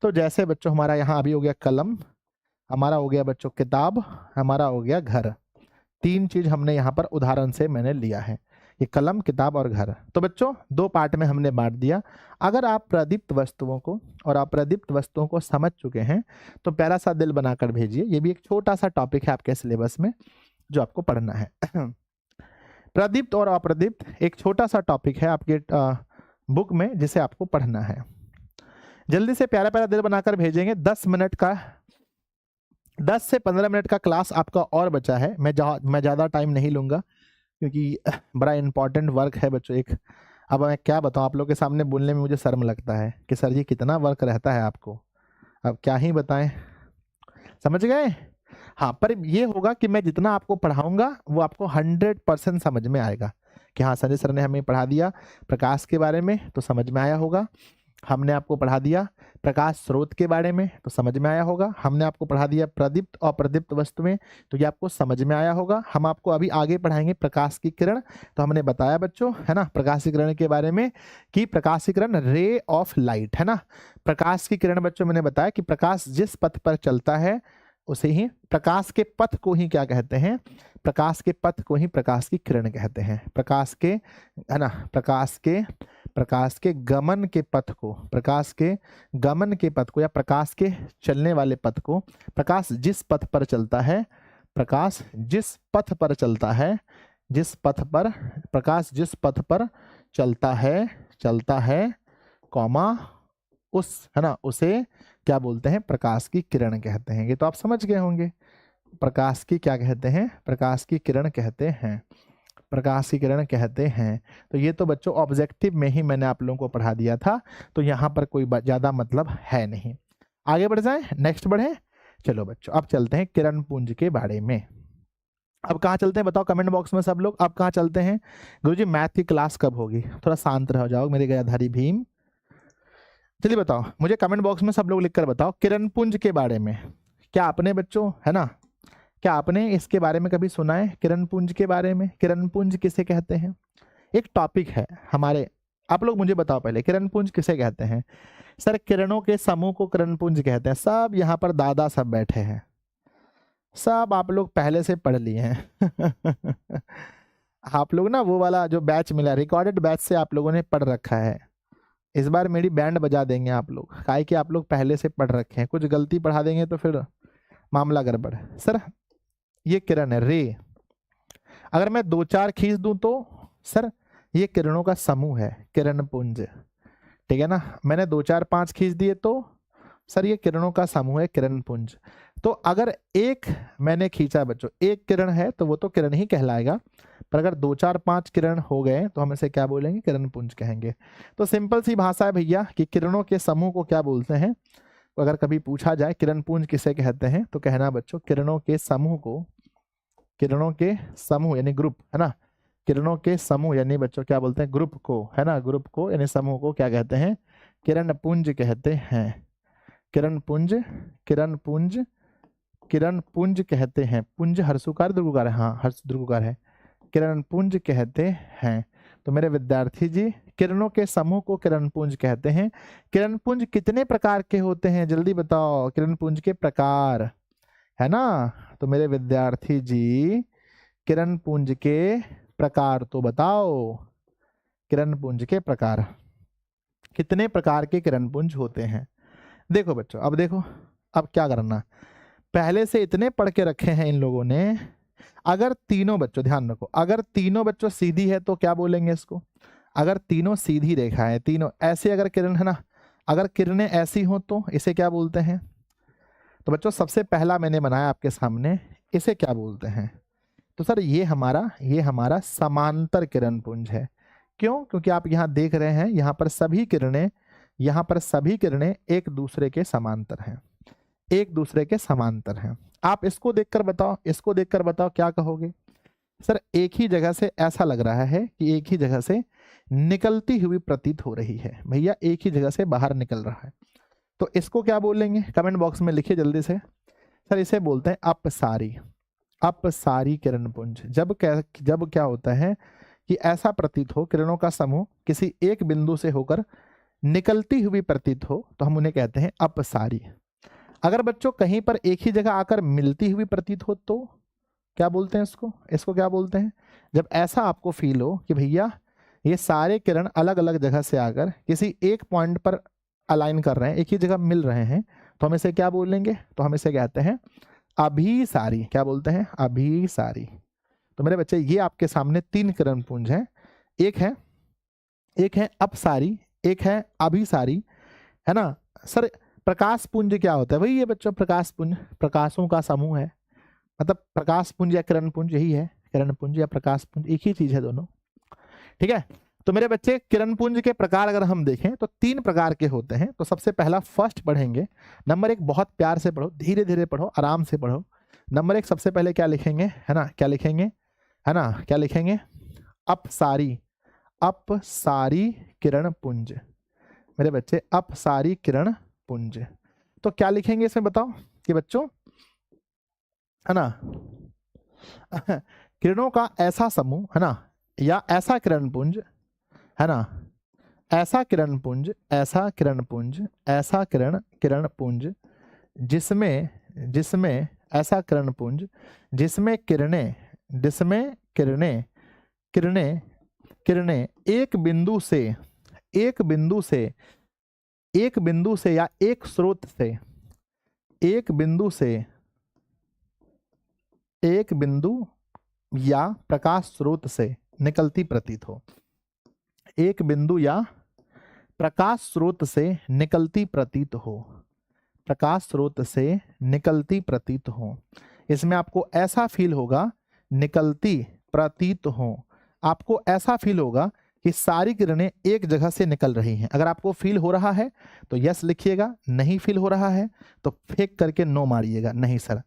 तो जैसे बच्चों हमारा यहाँ अभी हो गया कलम, हमारा हो गया बच्चों किताब, हमारा हो गया घर। 3 चीज हमने यहाँ पर उदाहरण से मैंने लिया है, ये कलम, किताब और घर। तो बच्चों 2 पार्ट में हमने बांट दिया। अगर आप प्रदीप्त वस्तुओं को और अप्रदीप्त वस्तुओं को समझ चुके हैं तो प्यारा सा दिल बनाकर भेजिए। ये भी एक छोटा सा टॉपिक है आपके सिलेबस में जो आपको पढ़ना है। प्रदीप्त और अप्रदीप्त एक छोटा सा टॉपिक है आपके बुक में जिसे आपको पढ़ना है। जल्दी से प्यारा प्यारा दिल बनाकर भेजेंगे। 10 से 15 मिनट का क्लास आपका और बचा है। मैं ज़्यादा टाइम नहीं लूँगा क्योंकि बड़ा इंपॉर्टेंट वर्क है बच्चों एक। अब मैं क्या बताऊँ, आप लोग के सामने बोलने में मुझे शर्म लगता है कि सर जी कितना वर्क रहता है आपको, अब क्या ही बताएं, समझ गए। हाँ, पर ये होगा कि मैं जितना आपको पढ़ाऊंगा वो आपको 100% समझ में आएगा कि हाँ संजय सर ने हमें पढ़ा दिया प्रकाश के बारे में तो समझ में आया होगा, हमने आपको पढ़ा दिया प्रकाश स्रोत के बारे में तो समझ में आया होगा, हमने आपको पढ़ा दिया प्रदीप्त और अप्रदीप्त वस्तुएं तो ये आपको समझ में आया होगा। हम आपको अभी आगे पढ़ाएंगे प्रकाश की किरण। तो हमने बताया बच्चों है ना प्रकाश की किरण के बारे में कि प्रकाश की किरण रे ऑफ लाइट है ना। प्रकाश की किरण बच्चों मैंने बताया कि प्रकाश जिस पथ पर चलता है उसे ही प्रकाश के पथ को ही क्या कहते हैं, प्रकाश के पथ को ही प्रकाश की किरण कहते हैं। प्रकाश के है ना प्रकाश के गमन के पथ को, प्रकाश के गमन के पथ को या प्रकाश के चलने वाले पथ को, प्रकाश जिस पथ पर चलता है, प्रकाश जिस पथ पर चलता है, प्रकाश जिस पथ पर चलता है कॉमा उस है ना उसे क्या बोलते हैं, प्रकाश की किरण कहते हैं। ये तो आप समझ गए होंगे प्रकाश की क्या कहते हैं, प्रकाश की किरण कहते हैं, प्रकाश की किरण कहते हैं। तो ये तो बच्चों ऑब्जेक्टिव में ही मैंने आप लोगों को पढ़ा दिया था, तो यहाँ पर कोई ज़्यादा मतलब है नहीं। आगे बढ़ जाएं, नेक्स्ट बढ़े। चलो बच्चों अब चलते हैं किरण पुंज के बारे में। अब कहाँ चलते हैं बताओ कमेंट बॉक्स में सब लोग, अब कहाँ चलते हैं। गुरुजी मैथ की क्लास कब होगी, थोड़ा शांत रह जाओ मेरे गयाधारी भीम। चलिए बताओ मुझे कमेंट बॉक्स में सब लोग लिखकर बताओ किरण पुंज के बारे में क्या आपने बच्चों है ना, क्या आपने इसके बारे में कभी सुना है किरण पुंज के बारे में। किरण पुंज किसे कहते हैं, एक टॉपिक है हमारे। आप लोग मुझे बताओ पहले किरण पुंज किसे कहते हैं। सर किरणों के समूह को किरण पुंज कहते हैं। सब यहाँ पर दादा सब बैठे हैं, सब आप लोग पहले से पढ़ लिए हैं। आप लोग ना वो वाला जो बैच मिला रिकॉर्डेड बैच से आप लोगों ने पढ़ रखा है। इस बार मेरी बैंड बजा देंगे आप लोग, काहे कि आप लोग पहले से पढ़ रखे हैं। कुछ गलती पढ़ा देंगे तो फिर मामला गड़बड़। सर ये किरण है रे, अगर मैं 2-4 खींच दूं तो सर ये किरणों का समूह है किरण पुंज। ठीक है ना। मैंने 2 4 5 खींच दिए तो सर ये किरणों का समूह है, किरण पुंज। तो अगर एक मैंने खींचा बच्चों, एक किरण है तो वो तो किरण ही कहलाएगा, पर अगर 2 4 5 किरण हो गए तो हम इसे क्या बोलेंगे, किरण पुंज कहेंगे। तो सिंपल सी भाषा है भैया कि किरणों के समूह को क्या बोलते हैं। तो अगर कभी पूछा जाए किरण पुंज किसे कहते हैं, तो कहना बच्चों किरणों के समूह को, किरणों के समूह यानी ग्रुप, है ना, किरणों के समूह यानी बच्चों क्या बोलते हैं, ग्रुप को, है ना, ग्रुप को यानी समूह को क्या कहते हैं, किरण पुंज कहते हैं। किरण पुंज, किरण पुंज, किरण पुंज कहते हैं। पुंज हर्षुकार दीर्घुकार है, हाँ हर्ष दीर्घुकार है, किरण पुंज कहते हैं। तो मेरे विद्यार्थी जी, किरणों के समूह को किरण पुंज कहते हैं। किरण पुंज कितने प्रकार के होते हैं, जल्दी बताओ, किरण पुंज के प्रकार, है ना। तो मेरे विद्यार्थी जी, किरण पुंज के प्रकार तो बताओ, किरण पुंज के प्रकार, कितने प्रकार के किरण पुंज होते हैं। देखो बच्चों, अब देखो, अब क्या करना, पहले से इतने पढ़ के रखे हैं इन लोगों ने। अगर तीनों बच्चों, ध्यान रखो, अगर तीनों बच्चों सीधी है तो क्या बोलेंगे इसको, अगर तीनों सीधी रेखा है, तीनों ऐसे अगर किरण है ना, अगर किरणें ऐसी हो तो इसे क्या बोलते हैं। तो बच्चों सबसे पहला मैंने बनाया आपके सामने, इसे क्या बोलते हैं। तो सर ये हमारा समांतर किरण पुंज है। क्यों, क्योंकि आप यहाँ देख रहे हैं, यहाँ पर सभी किरणें, यहाँ पर सभी किरणें एक दूसरे के समांतर हैं, एक दूसरे के समांतर हैं। आप इसको देखकर बताओ, इसको देखकर बताओ क्या कहोगे। सर एक ही जगह से ऐसा लग रहा है कि एक ही जगह से निकलती हुई प्रतीत हो रही है, भैया एक ही जगह से बाहर निकल रहा है। तो इसको क्या बोलेंगे, कमेंट बॉक्स में लिखिए जल्दी से। सर इसे बोलते हैं अपसारी, अपसारी किरण पुंज। जब क्या होता है कि ऐसा प्रतीत हो, किरणों का समूह किसी एक बिंदु से होकर निकलती हुई प्रतीत हो, तो हम उन्हें कहते हैं अपसारी। अगर बच्चों कहीं पर एक ही जगह आकर मिलती हुई प्रतीत हो तो क्या बोलते हैं इसको, इसको क्या बोलते हैं। जब ऐसा आपको फील हो कि भैया ये सारे किरण अलग अलग जगह से आकर किसी एक पॉइंट पर अलाइन कर रहे हैं, एक ही जगह मिल रहे हैं, तो हम इसे क्या बोलेंगे, तो हम इसे कहते हैं अभिसारी। क्या बोलते हैं, अभिसारी। तो मेरे बच्चे ये आपके सामने 3 किरण पुंज हैं, एक है अपसारी, एक है अभिसारी, है ना। सर प्रकाश पुंज क्या होता है, वही है बच्चों, प्रकाश पुंज प्रकाशों का समूह है, मतलब प्रकाश पुंज या किरण पुंज यही है, किरण पुंज या प्रकाश पुंज एक ही चीज है दोनों, ठीक है। तो मेरे बच्चे किरण पुंज के प्रकार अगर हम देखें तो 3 प्रकार के होते हैं। तो सबसे पहला फर्स्ट पढ़ेंगे, नंबर 1 बहुत प्यार से पढ़ो, धीरे धीरे पढ़ो, आराम से पढ़ो। नंबर 1 सबसे पहले क्या लिखेंगे, है ना, क्या लिखेंगे, है ना, क्या लिखेंगे, अपसारी, अपसारी किरण पुंज। मेरे बच्चे अपसारी किरण पुंज, तो क्या लिखेंगे इसमें बताओ कि बच्चों, है ना, किरणों का ऐसा समूह, है ना, या ऐसा किरण पुंज, है ना, ऐसा किरण पुंज, ऐसा किरण पुंज, ऐसा किरण पुंज जिसमें जिसमें ऐसा किरण पुंज जिसमें किरणें, जिसमें किरणें किरणें किरणें एक बिंदु से, एक बिंदु से, एक बिंदु से या एक स्रोत से, एक बिंदु से, एक बिंदु या प्रकाश स्रोत से निकलती प्रतीत हो, एक बिंदु या प्रकाश स्रोत से निकलती प्रतीत हो, प्रकाश स्रोत से निकलती प्रतीत हो। इसमें आपको ऐसा फील होगा, निकलती प्रतीत हो, आपको ऐसा फील होगा कि सारी किरणें एक जगह से निकल रही हैं। अगर आपको फील हो रहा है तो यस लिखिएगा, नहीं फील हो रहा है तो फेंक करके नो मारिएगा, नहीं सर।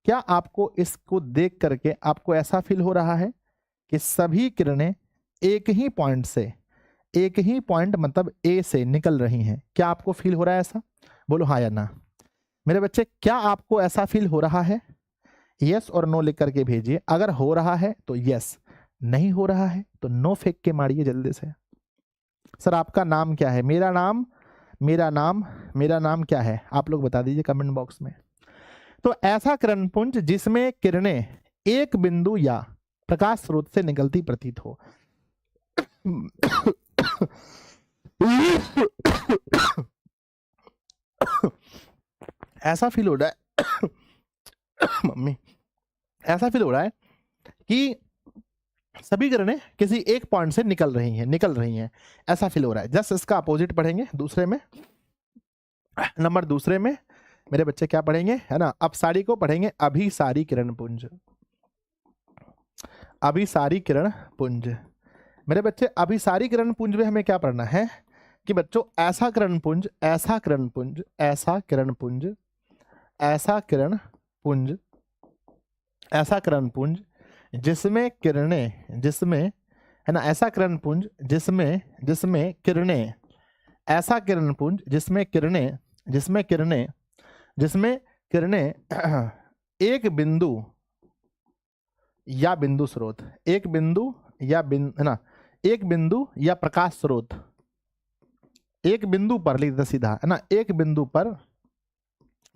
क्या आपको इसको देख करके आपको ऐसा फील हो रहा है कि सभी किरणें एक ही पॉइंट से, एक ही पॉइंट मतलब ए से निकल रही हैं, क्या आपको फील हो रहा है ऐसा, बोलो हाँ या ना। मेरे बच्चे क्या आपको ऐसा फील हो रहा है, यस और नो लिख करके भेजिए। अगर हो रहा है तो यस, नहीं हो रहा है तो नो फेंक के मारिए जल्दी से। सर आपका नाम क्या है, मेरा नाम, मेरा नाम क्या है, आप लोग बता दीजिए कमेंट बॉक्स में। तो ऐसा किरण पुंज जिसमें किरणें एक बिंदु या प्रकाश स्रोत से निकलती प्रतीत हो। ऐसा फील हो रहा है मम्मी, ऐसा फील हो रहा है कि सभी किरणें किसी एक पॉइंट से निकल रही हैं, ऐसा फील हो रहा है। जस्ट इसका अपोजिट पढ़ेंगे दूसरे में। नंबर दूसरे में मेरे बच्चे क्या पढ़ेंगे, है ना, अपसारी को पढ़ेंगे अभिसारी किरण पुंज। अभिसारी किरण पुंज मेरे बच्चे, अभिसारी किरण पुंज में हमें क्या पढ़ना है कि बच्चों ऐसा किरण पुंज, ऐसा किरण पुंज, ऐसा किरण पुंज, ऐसा किरण पुंज, ऐसा किरण पुंज जिसमें किरणें, जिसमें, है ना, ऐसा किरण पुंज जिसमें किरणें, ऐसा किरण पुंज जिसमें किरणें, जिसमें किरणें एक बिंदु या बिंदु स्रोत, एक बिंदु या है ना, एक बिंदु या प्रकाश स्रोत, एक बिंदु पर, लिख दे सीधा, है ना, एक बिंदु पर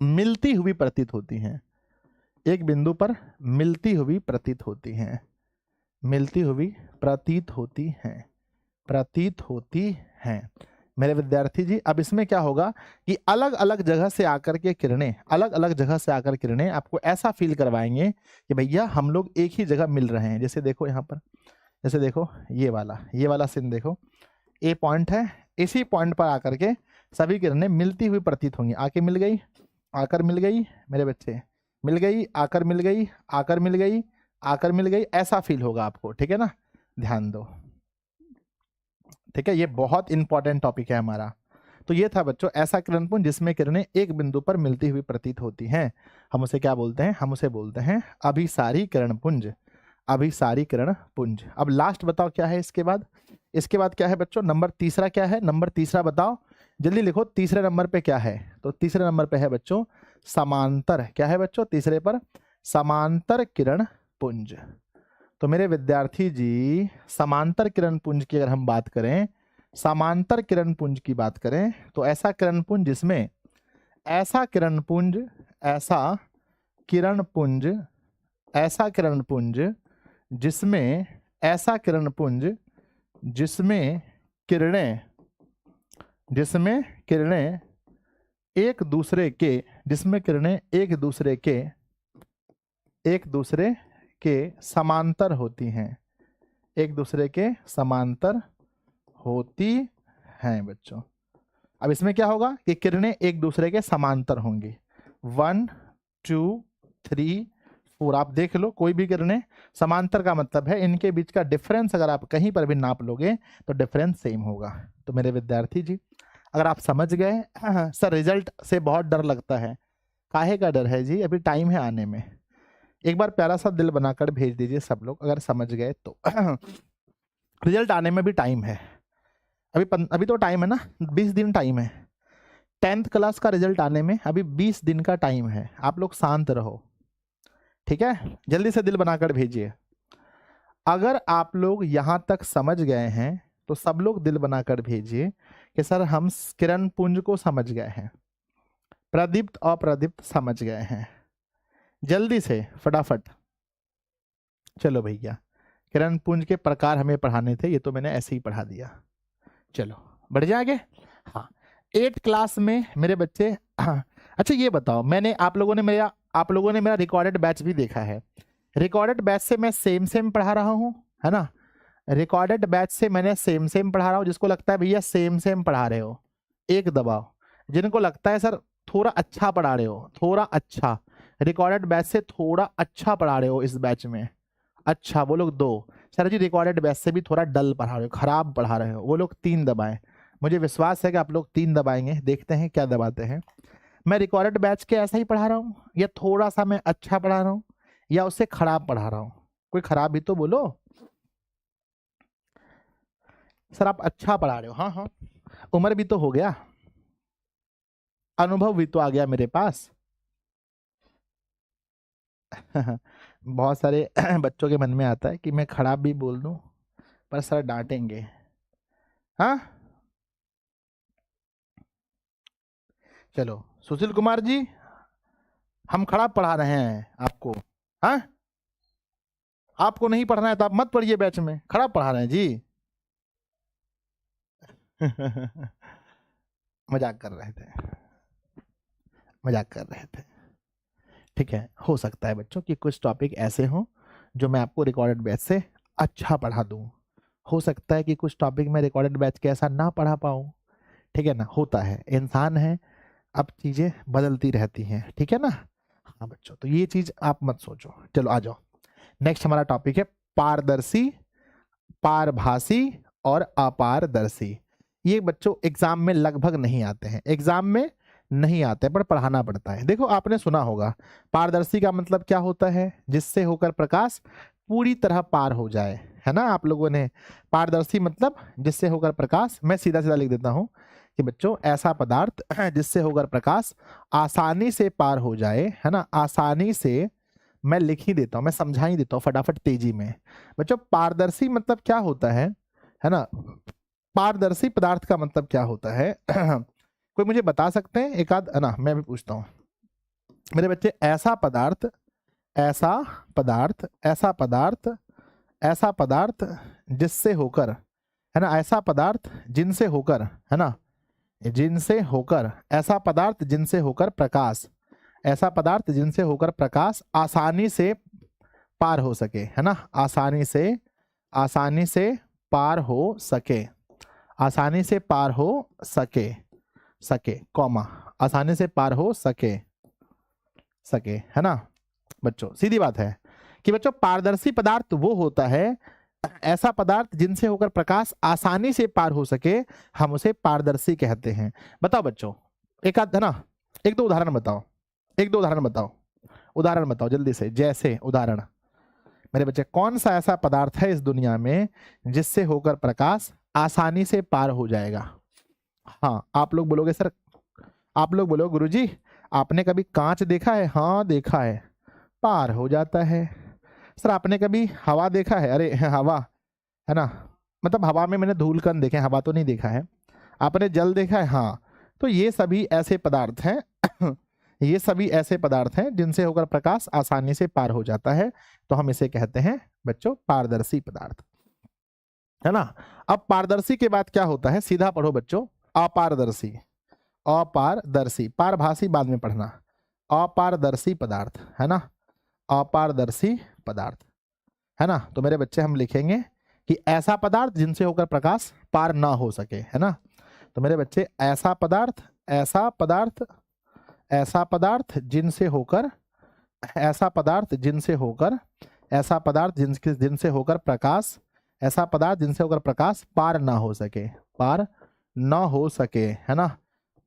मिलती हुई प्रतीत होती हैं, एक बिंदु पर मिलती हुई प्रतीत होती हैं, मिलती हुई प्रतीत होती हैं, प्रतीत होती हैं। मेरे विद्यार्थी जी, अब इसमें क्या होगा कि अलग अलग जगह से आकर के किरणें, अलग अलग जगह से आकर किरणें आपको ऐसा फील करवाएंगे कि भैया हम लोग एक ही जगह मिल रहे हैं। जैसे देखो यहाँ पर, जैसे देखो ये वाला सीन देखो, ए पॉइंट है, इसी पॉइंट पर आकर के सभी किरणें मिलती हुई प्रतीत होंगी। आके मिल गई, आकर मिल गई मेरे बच्चे, मिल गई, आकर मिल गई, आकर मिल गई, आकर मिल गई, ऐसा फील होगा आपको। ठीक है ना, ध्यान दो। ठीक है, ये बहुत इंपॉर्टेंट टॉपिक है हमारा। तो ये था बच्चों ऐसा किरणपुंज जिसमें किरणें एक बिंदु पर मिलती हुई प्रतीत होती हैं, हम उसे क्या बोलते हैं, हम उसे बोलते हैं अभिसारी किरणपुंज, अभिसारी किरणपुंज। अब लास्ट बताओ क्या है इसके बाद, इसके बाद क्या है बच्चों, नंबर तीसरा क्या है, नंबर तीसरा बताओ, जल्दी लिखो। तीसरे नंबर पे क्या है, तो तीसरे नंबर पे है बच्चों समांतर। क्या है बच्चों तीसरे पर, समांतर किरण पुंज। तो मेरे विद्यार्थी जी, समांतर किरण पुंज की अगर हम बात करें, समांतर किरण पुंज की बात करें, तो ऐसा किरण पुंज जिसमें, ऐसा किरण पुंज, ऐसा किरण पुंज, ऐसा किरण पुंज जिसमें, ऐसा किरण पुंज जिसमें किरणें, जिसमें किरणें एक दूसरे के, जिसमें किरणें एक दूसरे के, एक दूसरे के समांतर होती हैं, एक दूसरे के समांतर होती हैं बच्चों। अब इसमें क्या होगा कि किरणें एक दूसरे के समांतर होंगी, 1 2 3 4, आप देख लो कोई भी किरणें समांतर का मतलब है इनके बीच का डिफरेंस अगर आप कहीं पर भी नाप लोगे तो डिफरेंस सेम होगा। तो मेरे विद्यार्थी जी, अगर आप समझ गए, सर रिजल्ट से बहुत डर लगता है, काहे का डर है जी, अभी टाइम है आने में। एक बार प्यारा सा दिल बनाकर भेज दीजिए सब लोग अगर समझ गए तो। रिजल्ट आने में भी टाइम है, अभी तो टाइम है ना, 20 दिन टाइम है। 10th क्लास का रिजल्ट आने में अभी 20 दिन का टाइम है, आप लोग शांत रहो, ठीक है, जल्दी से दिल बनाकर भेजिए। अगर आप लोग यहां तक समझ गए हैं तो सब लोग दिल बनाकर भेजिए कि सर हम किरण पुंज को समझ गए हैं, प्रदीप्त और प्रदीप्त समझ गए हैं, जल्दी से फटाफट। चलो भैया, किरण पुंज के प्रकार हमें पढ़ाने थे, ये तो मैंने ऐसे ही पढ़ा दिया। चलो बढ़ जाए आगे। हाँ, 8th क्लास में मेरे बच्चे, अच्छा ये बताओ, मैंने आप लोगों ने मेरा रिकॉर्डेड बैच भी देखा है, रिकॉर्डेड बैच से मैं सेम पढ़ा रहा हूँ, है ना, रिकॉर्डेड बैच से मैंने सेम पढ़ा रहा हूँ। जिसको लगता है भैया सेम पढ़ा रहे हो एक दबाओ, जिनको लगता है सर थोड़ा अच्छा पढ़ा रहे हो, थोड़ा अच्छा, रिकॉर्डेड बैच से थोड़ा अच्छा पढ़ा रहे हो इस बैच में, अच्छा, वो लोग 2। सर जी रिकॉर्डेड बैच से भी थोड़ा डल पढ़ा रहे हो, खराब पढ़ा रहे हो, वो लोग 3 दबाएं। मुझे विश्वास है कि आप लोग 3 दबाएंगे, देखते हैं क्या दबाते हैं। मैं रिकॉर्डेड बैच के ऐसा ही पढ़ा रहा हूँ या थोड़ा सा मैं अच्छा पढ़ा रहा हूँ या उससे खराब पढ़ा रहा हूँ, कोई खराब भी तो बोलो। सर आप अच्छा पढ़ा रहे हो, हाँ हाँ, उम्र भी तो हो गया, अनुभव भी तो आ गया मेरे पास। बहुत सारे बच्चों के मन में आता है कि मैं खराब भी बोल दूं पर सर डांटेंगे, हाँ। चलो सुशील कुमार जी, हम खराब पढ़ा रहे हैं आपको, हाँ, आपको नहीं पढ़ना है तो आप मत पढ़िए बैच में, खराब पढ़ा रहे हैं जी। मजाक कर रहे थे, मजाक कर रहे थे, ठीक है। हो सकता है बच्चों कि कुछ टॉपिक ऐसे हों जो मैं आपको रिकॉर्डेड बैच से अच्छा पढ़ा दूं। हो सकता है कि कुछ टॉपिक में रिकॉर्डेड बैच के ऐसा ना पढ़ा पाऊं, ठीक है ना, होता है, इंसान है, अब चीजें बदलती रहती हैं, ठीक है ना। हाँ बच्चों, तो ये चीज आप मत सोचो। चलो आ जाओ, नेक्स्ट हमारा टॉपिक है पारदर्शी, पारभासी और अपारदर्शी। ये बच्चों एग्जाम में लगभग नहीं आते हैं, एग्जाम में नहीं आते पर पढ़ाना पड़ता है। देखो आपने सुना होगा, पारदर्शी का मतलब क्या होता है, जिससे होकर प्रकाश पूरी तरह पार हो जाए, है ना। आप लोगों ने पारदर्शी मतलब जिससे होकर प्रकाश, मैं सीधा सीधा लिख देता हूं कि बच्चों ऐसा पदार्थ जिससे होकर प्रकाश आसानी से पार हो जाए, है ना, आसानी से। मैं लिख ही देता हूं, मैं समझा ही देता हूं फटाफट तेजी में। बच्चों पारदर्शी मतलब क्या होता है ना, पारदर्शी पदार्थ का मतलब क्या होता है कोई मुझे बता सकते हैं एक आध, है ना, मैं भी पूछता हूं मेरे बच्चे। ऐसा पदार्थ, ऐसा पदार्थ, ऐसा पदार्थ, ऐसा पदार्थ जिससे होकर, है ना, ऐसा पदार्थ जिनसे होकर, है ना, जिनसे होकर, ऐसा पदार्थ जिनसे होकर प्रकाश, ऐसा पदार्थ जिनसे होकर प्रकाश आसानी से पार हो सके, है ना, आसानी से, आसानी से पार हो सके, आसानी से पार हो सके, सके कॉमा, आसानी से पार हो सके, सके, है ना। बच्चों सीधी बात है कि बच्चों पारदर्शी पदार्थ वो होता है, ऐसा पदार्थ जिनसे होकर प्रकाश आसानी से पार हो सके, हम उसे पारदर्शी कहते हैं। बताओ बच्चों, एक आध, है ना, एक दो उदाहरण बताओ, एक दो उदाहरण बताओ, उदाहरण बताओ जल्दी से। जैसे उदाहरण मेरे बच्चे, कौन सा ऐसा पदार्थ है इस दुनिया में जिससे होकर प्रकाश आसानी से पार हो जाएगा। हाँ आप लोग बोलोगे सर, आप लोग बोलो गुरुजी आपने कभी कांच देखा है, हाँ देखा है, पार हो जाता है। सर आपने कभी हवा देखा है, अरे हवा, है ना, मतलब हवा में मैंने धूलकण देखे, हवा तो नहीं देखा है। आपने जल देखा है, हाँ। तो ये सभी ऐसे पदार्थ हैं ये सभी ऐसे पदार्थ हैं जिनसे होकर प्रकाश आसानी से पार हो जाता है, तो हम इसे कहते हैं बच्चों पारदर्शी पदार्थ, है ना। अब पारदर्शी के बाद क्या होता है, सीधा पढ़ो बच्चों, अपारदर्शी, अपारदर्शी, पारभासी बाद में पढ़ना, अपारदर्शी पदार्थ, है ना, अपारदर्शी पदार्थ, है ना। तो मेरे बच्चे हम लिखेंगे कि ऐसा पदार्थ जिनसे होकर प्रकाश पार ना हो सके, है ना। तो मेरे बच्चे ऐसा पदार्थ, ऐसा पदार्थ, ऐसा पदार्थ जिनसे होकर, ऐसा पदार्थ जिनसे होकर, ऐसा पदार्थ जिनसे जिनसे होकर प्रकाश, ऐसा पदार्थ जिनसे होकर प्रकाश पार ना हो सके, पार ना हो सके, है ना,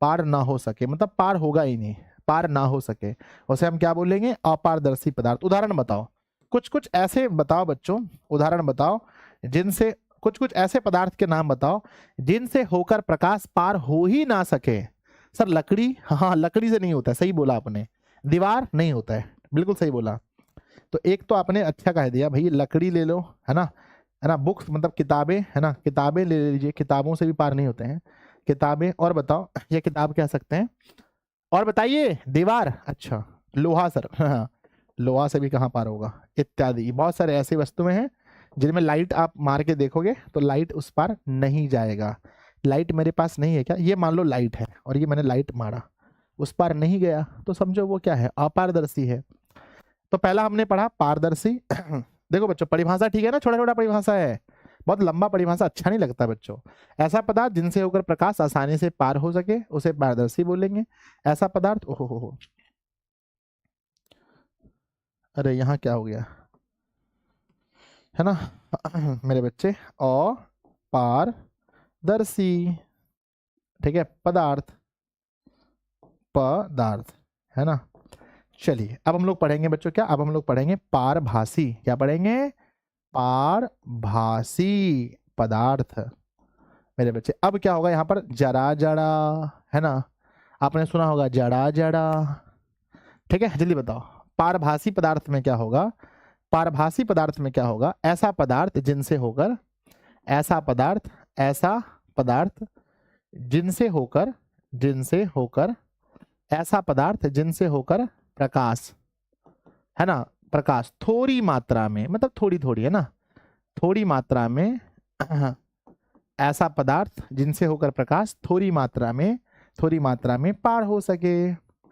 पार ना हो सके मतलब पार होगा ही नहीं, पार ना हो सके, उसे हम क्या बोलेंगे, अपारदर्शी पदार्थ। उदाहरण बताओ, कुछ कुछ ऐसे बताओ बच्चों, उदाहरण बताओ जिनसे, कुछ कुछ ऐसे पदार्थ के नाम बताओ जिनसे होकर प्रकाश पार हो ही ना सके। सर लकड़ी, हाँ लकड़ी से नहीं होता है, सही बोला आपने। दीवार नहीं होता है, बिल्कुल सही बोला। तो एक तो आपने अच्छा कह दिया भाई, लकड़ी ले लो, है ना, है ना, बुक्स मतलब किताबें, है ना, किताबें ले लीजिए, किताबों से भी पार नहीं होते हैं किताबें। और बताओ, ये किताब कह सकते हैं, और बताइए, दीवार, अच्छा लोहा सर, हाँ लोहा से भी कहाँ पार होगा, इत्यादि बहुत सारे ऐसे वस्तुएं हैं जिनमें लाइट आप मार के देखोगे तो लाइट उस पार नहीं जाएगा। लाइट मेरे पास नहीं है क्या, ये मान लो लाइट है और ये मैंने लाइट मारा, उस पार नहीं गया, तो समझो वो क्या है, अपारदर्शी है। तो पहला हमने पढ़ा पारदर्शी देखो बच्चों परिभाषा ठीक है ना, छोटा छोटा परिभाषा है, बहुत लंबा परिभाषा अच्छा नहीं लगता बच्चों। ऐसा पदार्थ जिनसे होकर प्रकाश आसानी से पार हो सके उसे पारदर्शी बोलेंगे। ऐसा पदार्थ, ओहो हो, अरे यहाँ क्या हो गया, है ना मेरे बच्चे, अपारदर्शी, ठीक है, पदार्थ, पदार्थ, है ना। चलिए अब हम लोग पढ़ेंगे बच्चों क्या, अब हम लोग पढ़ेंगे पारभासी, क्या पढ़ेंगे, पारभासी पदार्थ। मेरे बच्चे अब क्या होगा यहाँ पर, जरा जड़ा, है ना, आपने सुना होगा जड़ा जड़ा, ठीक है, जल्दी बताओ पारभासी पदार्थ में क्या होगा, पारभासी पदार्थ में क्या होगा, ऐसा पदार्थ जिनसे होकर, ऐसा पदार्थ, ऐसा पदार्थ जिनसे होकर, जिनसे होकर, ऐसा पदार्थ जिनसे होकर प्रकाश, है ना, प्रकाश थोड़ी मात्रा में, मतलब थोड़ी थोड़ी, है ना, थोड़ी मात्रा में ऐसा पदार्थ जिनसे होकर प्रकाश थोड़ी मात्रा में, थोड़ी मात्रा में पार हो सके,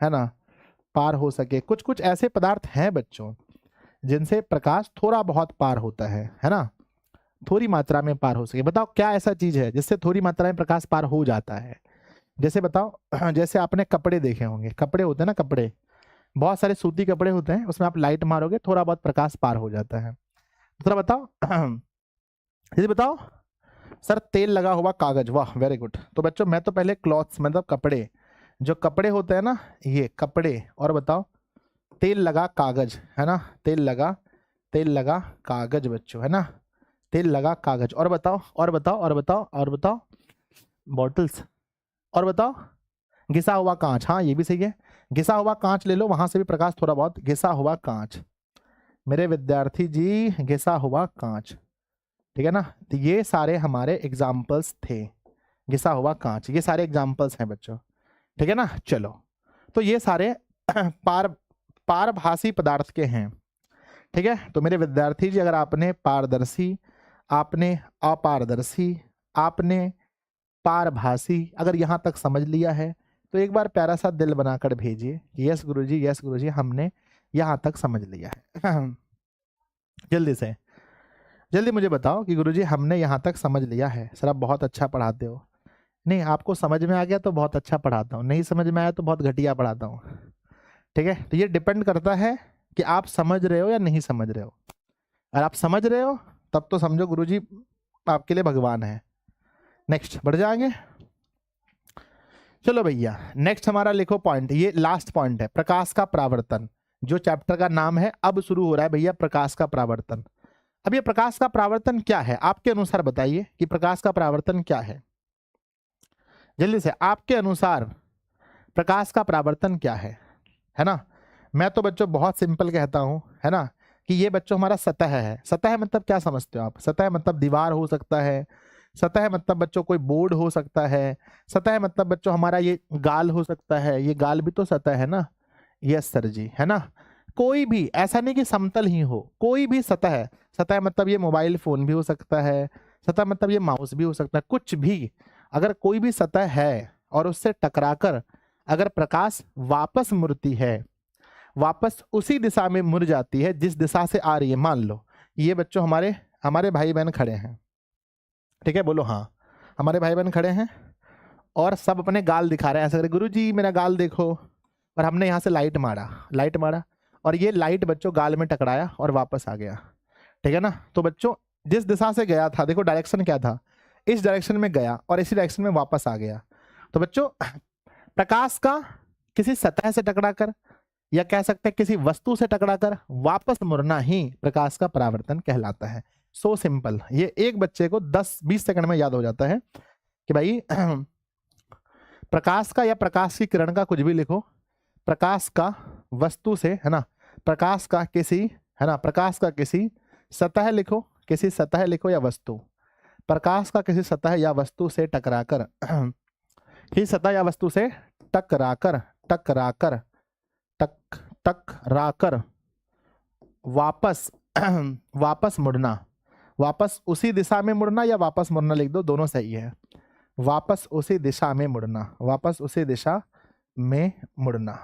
है ना, पार हो सके। कुछ कुछ ऐसे पदार्थ हैं बच्चों जिनसे प्रकाश थोड़ा बहुत पार होता है ना। थोड़ी मात्रा में पार हो सके। बताओ क्या ऐसा चीज है जिससे थोड़ी मात्रा में प्रकाश पार हो जाता है? जैसे बताओ, जैसे आपने कपड़े देखे होंगे, कपड़े होते हैं ना, कपड़े, बहुत सारे सूती कपड़े होते हैं, उसमें आप लाइट मारोगे थोड़ा बहुत प्रकाश पार हो जाता है। दूसरा बताओ, यदि बताओ सर तेल लगा हुआ कागज, वाह वेरी गुड। तो बच्चों मैं तो पहले क्लॉथ्स मतलब कपड़े, जो कपड़े होते हैं ना ये कपड़े, और बताओ तेल लगा कागज, है ना, तेल लगा कागज बच्चों, है ना, तेल लगा कागज। और बताओ और बताओ और बताओ और बताओ, बॉटल्स। और बताओ घिसा हुआ कांच, हाँ ये भी सही है, घिसा हुआ कांच ले लो, वहां से भी प्रकाश थोड़ा बहुत, घिसा हुआ कांच मेरे विद्यार्थी जी, घिसा हुआ कांच, ठीक है ना। तो ये सारे हमारे एग्जाम्पल्स थे, घिसा हुआ कांच, ये सारे एग्जाम्पल्स हैं बच्चों, ठीक है ना। चलो तो ये सारे पारभासी पदार्थ के हैं, ठीक है। तो मेरे विद्यार्थी जी अगर आपने पारदर्शी, आपने अपारदर्शी, आपने पारभासी अगर यहाँ तक समझ लिया है तो एक बार प्यारा सा दिल बनाकर भेजिए, यस गुरुजी, यस गुरुजी, हमने यहाँ तक समझ लिया है। जल्दी से जल्दी मुझे बताओ कि गुरुजी हमने यहाँ तक समझ लिया है। सर आप बहुत अच्छा पढ़ाते हो। नहीं, आपको समझ में आ गया तो बहुत अच्छा पढ़ाता हूँ, नहीं समझ में आया तो बहुत घटिया पढ़ाता हूँ, ठीक है। तो ये डिपेंड करता है कि आप समझ रहे हो या नहीं समझ रहे हो। अगर आप समझ रहे हो तब तो समझो गुरुजी आपके लिए भगवान है। नेक्स्ट बढ़ जाएंगे, चलो भैया नेक्स्ट हमारा लिखो पॉइंट, ये लास्ट पॉइंट है, प्रकाश का परावर्तन। जो चैप्टर का नाम है अब शुरू हो रहा है भैया, प्रकाश का परावर्तन। अब ये प्रकाश का परावर्तन क्या है आपके अनुसार, बताइए कि प्रकाश का परावर्तन क्या है, जल्दी से आपके अनुसार प्रकाश का परावर्तन क्या है ना। मैं तो बच्चों बहुत सिंपल कहता हूं, है ना, कि ये बच्चों हमारा सतह है। सतह मतलब क्या समझते हो आप? सतह मतलब दीवार हो सकता है, सतह मतलब बच्चों कोई बोर्ड हो सकता है, सतह मतलब बच्चों हमारा ये गाल हो सकता है, ये गाल भी तो सतह है ना। यस सर जी, है ना। कोई भी ऐसा नहीं कि समतल ही हो, कोई भी सतह, सतह मतलब ये मोबाइल फोन भी हो सकता है, सतह मतलब ये माउस भी हो सकता है, कुछ भी अगर कोई भी सतह है और उससे टकराकर अगर प्रकाश वापस मुड़ती है, वापस उसी दिशा में मुड़ जाती है जिस दिशा से आ रही है। मान लो ये बच्चों हमारे हमारे भाई बहन खड़े हैं, ठीक है, बोलो हाँ, हमारे भाई बहन खड़े हैं और सब अपने गाल दिखा रहे हैं, ऐसे गुरु जी मेरा गाल देखो, और हमने यहाँ से लाइट मारा और ये लाइट बच्चों गाल में टकराया और वापस आ गया, ठीक है ना। तो बच्चों जिस दिशा से गया था, देखो डायरेक्शन क्या था, इस डायरेक्शन में गया और इसी डायरेक्शन में वापस आ गया। तो बच्चों प्रकाश का किसी सतह से टकराकर या कह सकते हैं किसी वस्तु से टकराकर वापस मुड़ना ही प्रकाश का परावर्तन कहलाता है। सो सिंपल, ये एक बच्चे को 10-20 सेकंड में याद हो जाता है कि भाई प्रकाश का या प्रकाश की किरण का कुछ भी लिखो, प्रकाश का वस्तु से, है ना, प्रकाश का किसी, है ना, प्रकाश का किसी सतह लिखो, किसी सतह लिखो या वस्तु, प्रकाश का किसी सतह या वस्तु से टकराकर ही सतह या वस्तु से टकराकर टकराकर टक टकराकर वापस वापस मुड़ना, वापस उसी दिशा में मुड़ना या वापस मुड़ना लिख दो, दोनों सही है। वापस उसी दिशा में मुड़ना, वापस उसी दिशा में मुड़ना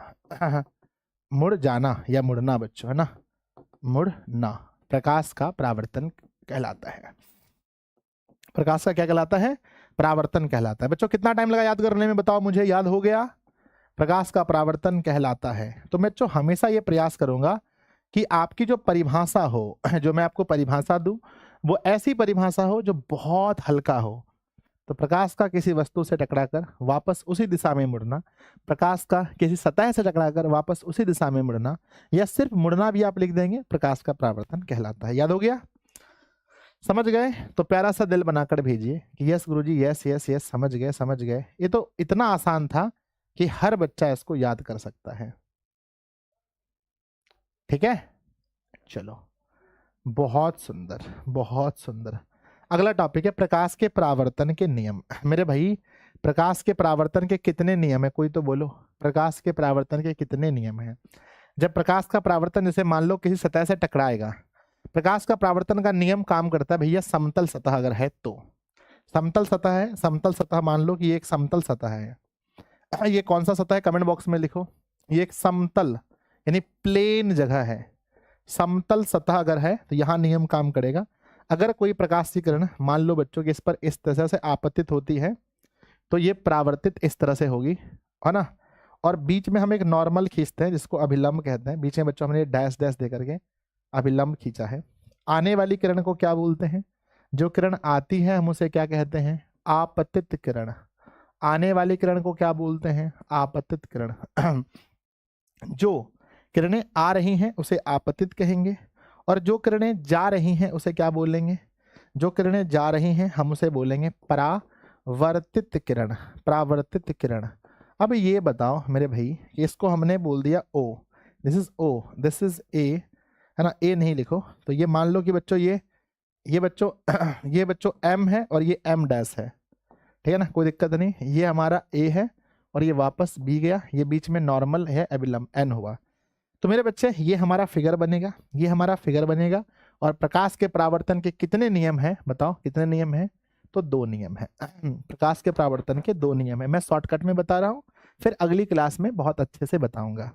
मुड़ जाना या मुड़ना बच्चों, है ना, मुड़ना प्रकाश का परावर्तन कहलाता है। प्रकाश का क्या कहलाता है? परावर्तन कहलाता है। बच्चों कितना टाइम लगा याद करने में, बताओ मुझे, याद हो गया? प्रकाश का परावर्तन कहलाता है। तो बच्चों हमेशा ये प्रयास करूंगा कि आपकी जो परिभाषा हो, जो मैं आपको परिभाषा दूं, वो ऐसी परिभाषा हो जो बहुत हल्का हो। तो प्रकाश का किसी वस्तु से टकराकर वापस उसी दिशा में मुड़ना, प्रकाश का किसी सतह से टकराकर वापस उसी दिशा में मुड़ना, या सिर्फ मुड़ना भी आप लिख देंगे, प्रकाश का परावर्तन कहलाता है। याद हो गया? समझ गए? तो प्यारा सा दिल बनाकर भेजिए कि यस गुरुजी, यस यस यस, समझ गए समझ गए। ये तो इतना आसान था कि हर बच्चा इसको याद कर सकता है, ठीक है। चलो बहुत सुंदर बहुत सुंदर। अगला टॉपिक है प्रकाश के परावर्तन के नियम। मेरे भाई प्रकाश के परावर्तन के कितने नियम है, कोई तो बोलो, प्रकाश के परावर्तन के कितने नियम हैं? जब प्रकाश का परावर्तन जैसे मान लो किसी सतह से टकराएगा, प्रकाश का परावर्तन का नियम काम करता है भैया समतल सतह अगर है तो। समतल सतह है, समतल सतह मान लो कि ये एक समतल सतह है। ये कौन सा सतह है कमेंट बॉक्स में लिखो। ये एक समतल यानी प्लेन जगह है। समतल सतह अगर है तो यहां नियम काम करेगा। अगर कोई प्रकाश की किरण मान लो बच्चों कि इस पर इस तरह से आपतित होती है तो ये परावर्तित इस तरह से होगी, है ना। और बीच में हम एक नॉर्मल खींचते हैं जिसको अभिलंब कहते हैं। बीच में बच्चों हमने डैश डैश दे करके अभिलंब खींचा है। आने वाली किरण को क्या बोलते हैं? जो किरण आती है हम उसे क्या कहते हैं? आपतित किरण। आने वाली किरण को क्या बोलते हैं? आपतित किरण। जो किरणें आ रही हैं उसे आपतित कहेंगे, और जो किरणें जा रही हैं उसे क्या बोलेंगे? जो किरणें जा रही हैं हम उसे बोलेंगे परावर्तित किरण। परावर्तित किरण। अब ये बताओ मेरे भाई कि इसको हमने बोल दिया O, this is O, this is A, है ना। A नहीं लिखो तो ये मान लो कि बच्चों ये बच्चों ये बच्चों M है और ये M डैश है, ठीक है ना, कोई दिक्कत नहीं। ये हमारा A है और ये वापस B गया, ये बीच में नॉर्मल है अभिलंब N हुआ। तो मेरे बच्चे ये हमारा फिगर बनेगा, ये हमारा फिगर बनेगा। और प्रकाश के परावर्तन के कितने नियम हैं बताओ? कितने नियम हैं? तो 2 नियम है। प्रकाश के परावर्तन के 2 नियम है। मैं शॉर्टकट में बता रहा हूँ, फिर अगली क्लास में बहुत अच्छे से बताऊंगा।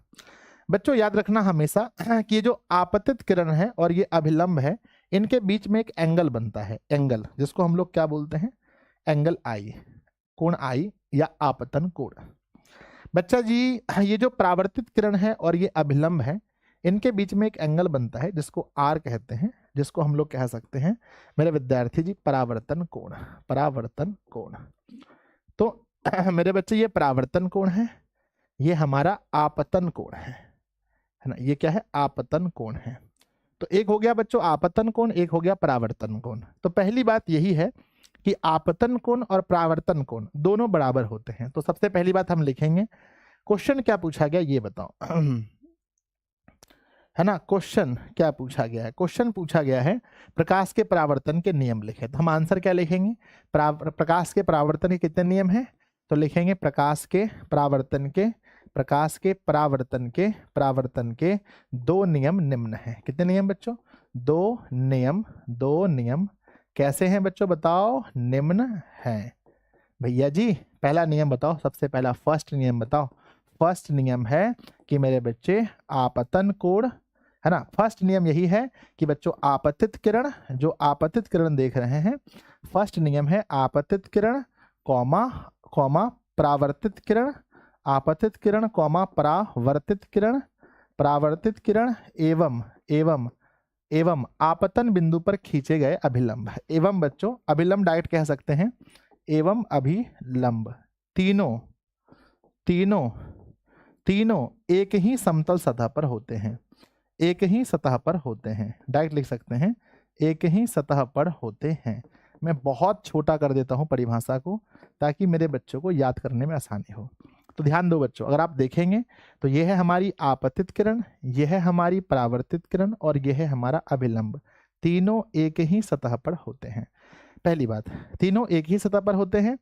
बच्चों याद रखना हमेशा कि ये जो आपतित किरण है और ये अभिलंब है, इनके बीच में एक एंगल बनता है, एंगल, जिसको हम लोग क्या बोलते हैं? एंगल आई, कोण आई या आपतन कोण। बच्चा जी ये जो परावर्तित किरण है और ये अभिलंब है, इनके बीच में एक एंगल बनता है जिसको आर कहते हैं, जिसको हम लोग कह सकते हैं मेरे विद्यार्थी जी परावर्तन कोण। परावर्तन कोण। तो मेरे बच्चे ये परावर्तन कोण है, ये हमारा आपतन कोण है ना। ये क्या है? आपतन कोण है। तो एक हो गया बच्चों आपतन कोण, एक हो गया परावर्तन कोण। तो पहली बात यही है कि आपतन कोण और परावर्तन कोण दोनों बराबर होते हैं। तो सबसे पहली बात हम लिखेंगे, क्वेश्चन क्या पूछा गया ये बताओ, है ना। क्वेश्चन क्या पूछा गया है? क्वेश्चन पूछा गया है प्रकाश के परावर्तन के नियम लिखे। तो हम आंसर क्या लिखेंगे? प्रकाश के परावर्तन के कितने नियम हैं? तो लिखेंगे प्रकाश के परावर्तन के 2 नियम निम्न हैं। कितने नियम बच्चों? 2 नियम। 2 नियम कैसे हैं बच्चों बताओ? निम्न हैं। भैया जी पहला नियम बताओ, सबसे पहला फर्स्ट नियम बताओ। फर्स्ट नियम है कि मेरे बच्चे आपतन कोण, है ना। फर्स्ट नियम यही है कि बच्चों आपतित किरण, जो आपतित किरण देख रहे हैं, फर्स्ट नियम है आपतित किरण कॉमा परावर्तित किरण, आपतित किरण कॉमा परावर्तित किरण, परावर्तित किरण एवं आपतन बिंदु पर खींचे गए अभिलंब। एवं बच्चों अभिलंब डायरेक्ट कह सकते हैं, एवं अभिलंब तीनों एक ही समतल सतह पर होते हैं। एक ही सतह पर होते हैं, डायरेक्ट लिख सकते हैं एक ही सतह पर होते हैं। मैं बहुत छोटा कर देता हूं परिभाषा को ताकि मेरे बच्चों को याद करने में आसानी हो। तो ध्यान दो बच्चों, अगर आप देखेंगे तो यह है हमारी आपतित किरण, यह है हमारी परावर्तित किरण और यह है हमारा अभिलंब। तीनों एक ही सतह पर होते हैं। पहली बात, तीनों एक ही सतह पर होते हैं।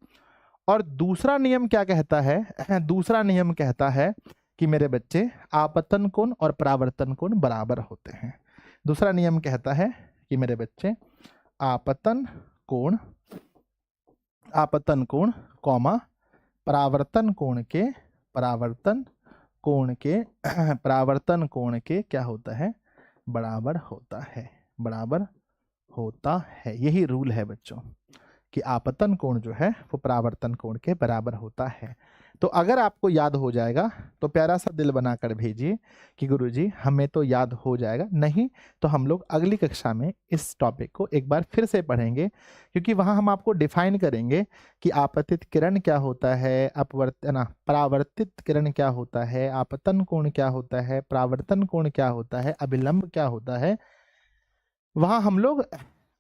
और दूसरा नियम क्या कहता है? दूसरा नियम कहता है कि मेरे बच्चे आपतन कोण और परावर्तन कोण बराबर होते हैं। दूसरा नियम कहता है कि मेरे बच्चे आपतन कोण कॉमा परावर्तन कोण के क्या होता है? बराबर होता है। यही रूल है बच्चों कि आपतन कोण जो है वो परावर्तन कोण के बराबर होता है। तो अगर आपको याद हो जाएगा तो प्यारा सा दिल बनाकर भेजिए कि गुरुजी हमें तो याद हो जाएगा, नहीं तो हम लोग अगली कक्षा में इस टॉपिक को एक बार फिर से पढ़ेंगे, क्योंकि वहां हम आपको डिफाइन करेंगे कि आपतित किरण क्या होता है, परावर्तित किरण क्या होता है, आपतन कोण क्या होता है, परावर्तन कोण क्या होता है, अभिलंब क्या होता है, वहां हम लोग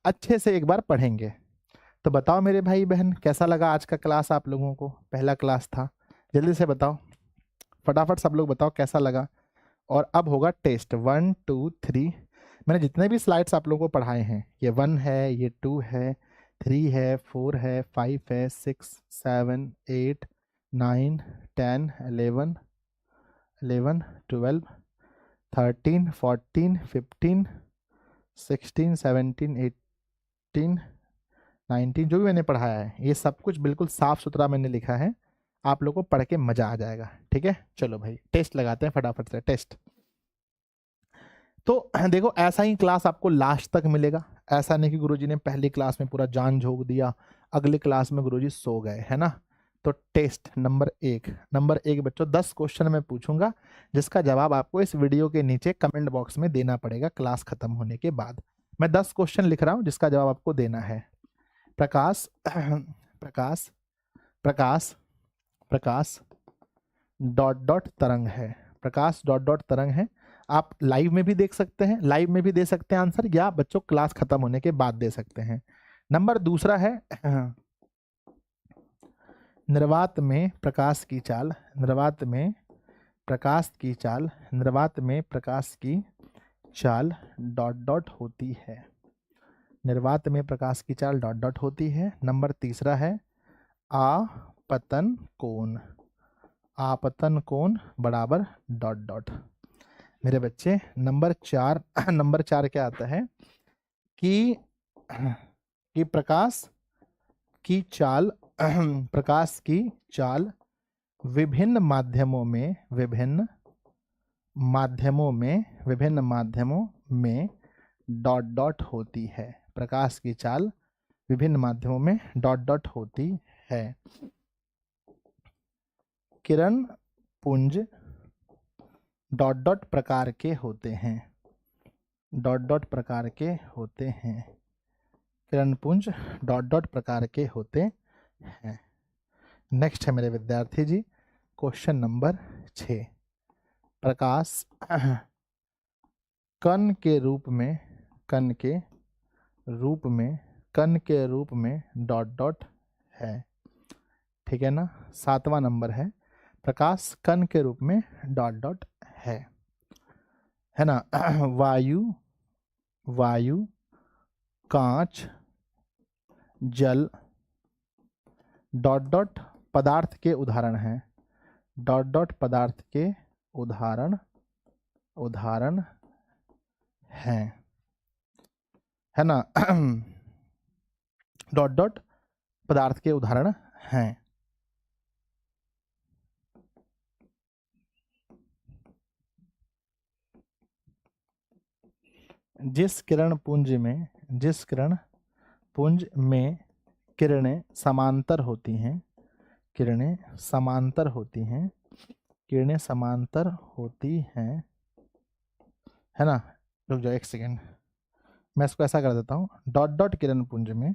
अच्छे से एक बार पढ़ेंगे। तो बताओ मेरे भाई बहन कैसा लगा आज का क्लास आप लोगों को? पहला क्लास था, जल्दी से बताओ, फटाफट सब लोग बताओ कैसा लगा। और अब होगा टेस्ट 1 2 3। मैंने जितने भी स्लाइड्स आप लोगों को पढ़ाए हैं, ये 1 है, ये 2 है, 3 है, 4 है, 5 है, 6 7 8 9 10 11 12 13 14 15 16 17 18 19, जो भी मैंने पढ़ाया है ये सब कुछ बिल्कुल साफ सुथरा मैंने लिखा है, आप लोगों को पढ़ के मजा आ जाएगा। ठीक है, चलो भाई टेस्ट लगाते हैं फटाफट से। टेस्ट तो देखो ऐसा ही क्लास आपको लास्ट तक मिलेगा, ऐसा नहीं कि गुरुजी ने पहली क्लास में पूरा जान झोंक दिया, अगली क्लास में गुरुजी सो गए, है ना। तो टेस्ट नंबर 1 बच्चों 10 क्वेश्चन मैं पूछूंगा, जिसका जवाब आपको इस वीडियो के नीचे कमेंट बॉक्स में देना पड़ेगा क्लास खत्म होने के बाद। मैं 10 क्वेश्चन लिख रहा हूं जिसका जवाब आपको देना है। प्रकाश प्रकाश प्रकाश प्रकाश डॉट डॉट तरंग है। प्रकाश डॉट डॉट तरंग है। आप लाइव में भी देख सकते हैं, लाइव में भी दे सकते हैं आंसर, या बच्चों क्लास खत्म होने के बाद दे सकते हैं। नंबर दूसरा है निर्वात में प्रकाश की चाल, निर्वात में प्रकाश की चाल, निर्वात में प्रकाश की चाल डॉट डॉट होती है। निर्वात में प्रकाश की चाल डॉट डॉट होती है। नंबर तीसरा है आपतन कोण, आपतन कोण बराबर डॉट डॉट। मेरे बच्चे नंबर 4 क्या आता है कि प्रकाश की चाल प्रकाश की चाल विभिन्न माध्यमों में डॉट डॉट होती है। प्रकाश की चाल विभिन्न माध्यमों में डॉट डॉट होती है। किरण पुंज डॉट डॉट प्रकार के होते हैं, डॉट डॉट प्रकार के होते हैं। किरण पुंज डॉट डॉट प्रकार के होते हैं। नेक्स्ट है मेरे विद्यार्थी जी क्वेश्चन नंबर 6। प्रकाश कण के रूप में डॉट डॉट है। ठीक है ना। 7वां नंबर है प्रकाश कण के रूप में डॉट डॉट है ना। वायु कांच जल डॉट डॉट पदार्थ के उदाहरण हैं, डॉट डॉट पदार्थ के उदाहरण हैं, है ना। डॉट डॉट पदार्थ के उदाहरण हैं। जिस किरण पुंज में किरणें समांतर होती हैं, है ना। रुक जाओ एक सेकेंड, मैं इसको ऐसा कर देता हूँ। डॉट डॉट किरण पुंज में,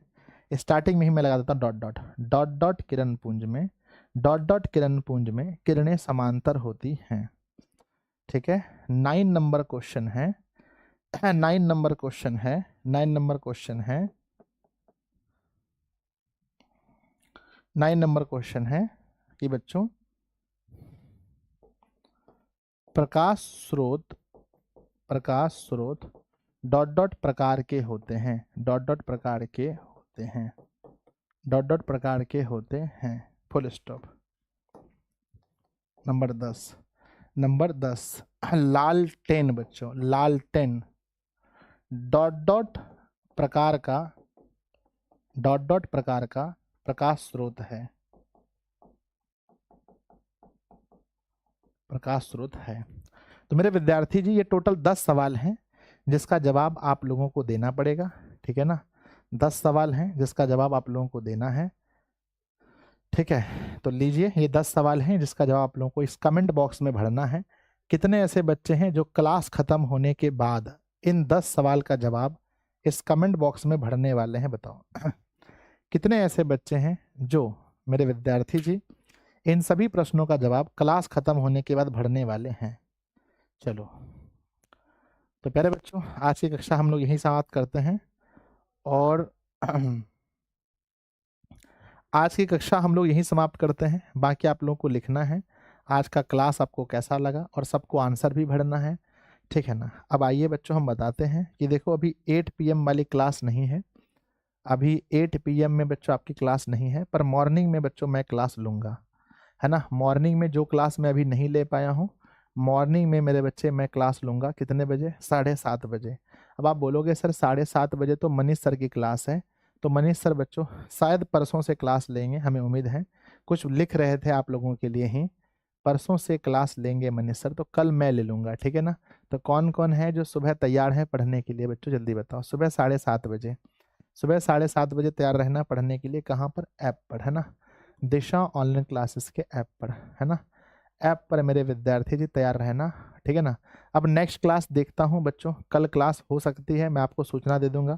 स्टार्टिंग में ही मैं लगा देता हूँ डॉट डॉट, डॉट डॉट किरण पुंज में, डॉट डॉट किरण पुंज में किरणें समांतर होती हैं। ठीक है। 9 नंबर क्वेश्चन है, 9 नंबर क्वेश्चन है कि बच्चों प्रकाश स्रोत डॉट डॉट प्रकार के होते हैं, डॉट डॉट प्रकार के होते हैं, फुल स्टॉप। नंबर 10 लालटेन बच्चों, लालटेन डॉट डॉट प्रकार का प्रकाश स्रोत है, तो मेरे विद्यार्थी जी ये टोटल 10 सवाल हैं जिसका जवाब आप लोगों को देना पड़ेगा। ठीक है ना। 10 सवाल हैं जिसका जवाब आप लोगों को देना है। ठीक है, तो लीजिए ये 10 सवाल हैं जिसका जवाब आप लोगों को इस कमेंट बॉक्स में भरना है। कितने ऐसे बच्चे हैं जो क्लास खत्म होने के बाद इन 10 सवाल का जवाब इस कमेंट बॉक्स में भरने वाले हैं, बताओ। कितने ऐसे बच्चे हैं जो मेरे विद्यार्थी जी इन सभी प्रश्नों का जवाब क्लास खत्म होने के बाद भरने वाले हैं। चलो तो प्यारे बच्चों आज की कक्षा हम लोग यहीं समाप्त करते हैं, और आज की कक्षा हम लोग यहीं समाप्त करते हैं। बाकी आप लोगों को लिखना है आज का क्लास आपको कैसा लगा, और सबको आंसर भी भरना है। ठीक है ना। अब आइए बच्चों हम बताते हैं कि देखो अभी 8 PM वाली क्लास नहीं है, अभी 8 PM में बच्चों आपकी क्लास नहीं है, पर मॉर्निंग में बच्चों मैं क्लास लूँगा, है ना। मॉर्निंग में जो क्लास मैं अभी नहीं ले पाया हूँ, मॉर्निंग में मेरे बच्चे मैं क्लास लूँगा। कितने बजे? 7:30 बजे। अब आप बोलोगे सर 7:30 बजे तो मनीष सर की क्लास है, तो मनीष सर बच्चों शायद परसों से क्लास लेंगे, हमें उम्मीद है। कुछ लिख रहे थे आप लोगों के लिए ही, परसों से क्लास लेंगे मनीष सर, तो कल मैं ले लूँगा, ठीक है ना। तो कौन कौन है जो सुबह तैयार है पढ़ने के लिए बच्चों, जल्दी बताओ। सुबह 7:30 बजे, सुबह 7:30 बजे तैयार रहना पढ़ने के लिए। कहाँ पर? ऐप पर, है ना। दिशा ऑनलाइन क्लासेस के ऐप पर, है ना। ऐप पर मेरे विद्यार्थी जी तैयार रहना, ठीक है ना। अब नेक्स्ट क्लास देखता हूँ बच्चों, कल क्लास हो सकती है, मैं आपको सूचना दे दूंगा।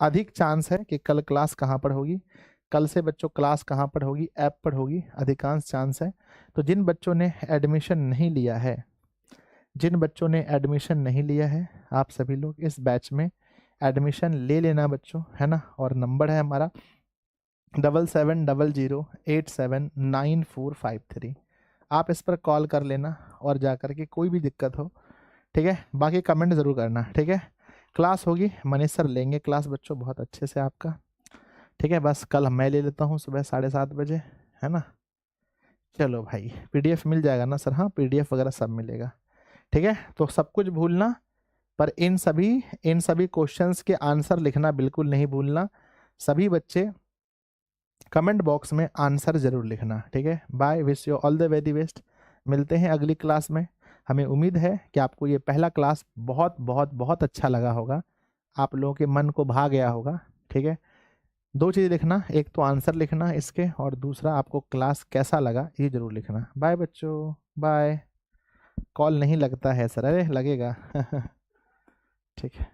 अधिक चांस है कि कल क्लास कहाँ पर होगी, कल से बच्चों क्लास कहाँ पर होगी, ऐप पर होगी, अधिकांश चांस है। तो जिन बच्चों ने एडमिशन नहीं लिया है, जिन बच्चों ने एडमिशन नहीं लिया है, आप सभी लोग इस बैच में एडमिशन ले लेना बच्चों, है ना। और नंबर है हमारा 7700879453। आप इस पर कॉल कर लेना और जा कर के कोई भी दिक्कत हो, ठीक है। बाकी कमेंट ज़रूर करना, ठीक है। क्लास होगी, मनीष सर लेंगे क्लास बच्चों बहुत अच्छे से आपका, ठीक है। बस कल मैं ले लेता हूँ सुबह 7:30 बजे, है ना। चलो भाई, पीडीएफ मिल जाएगा ना सर? हाँ, पीडीएफ वगैरह सब मिलेगा, ठीक है। तो सब कुछ भूलना, पर इन सभी क्वेश्चंस के आंसर लिखना बिल्कुल नहीं भूलना। सभी बच्चे कमेंट बॉक्स में आंसर जरूर लिखना, ठीक है। Bye, wish you all the very best. मिलते हैं अगली क्लास में। हमें उम्मीद है कि आपको ये पहला क्लास बहुत बहुत बहुत अच्छा लगा होगा, आप लोगों के मन को भा गया होगा, ठीक है। दो चीज़ लिखना, एक तो आंसर लिखना इसके, और दूसरा आपको क्लास कैसा लगा ये जरूर लिखना। बाय बच्चों, बाय। कॉल नहीं लगता है सर? अरे लगेगा ठीक है।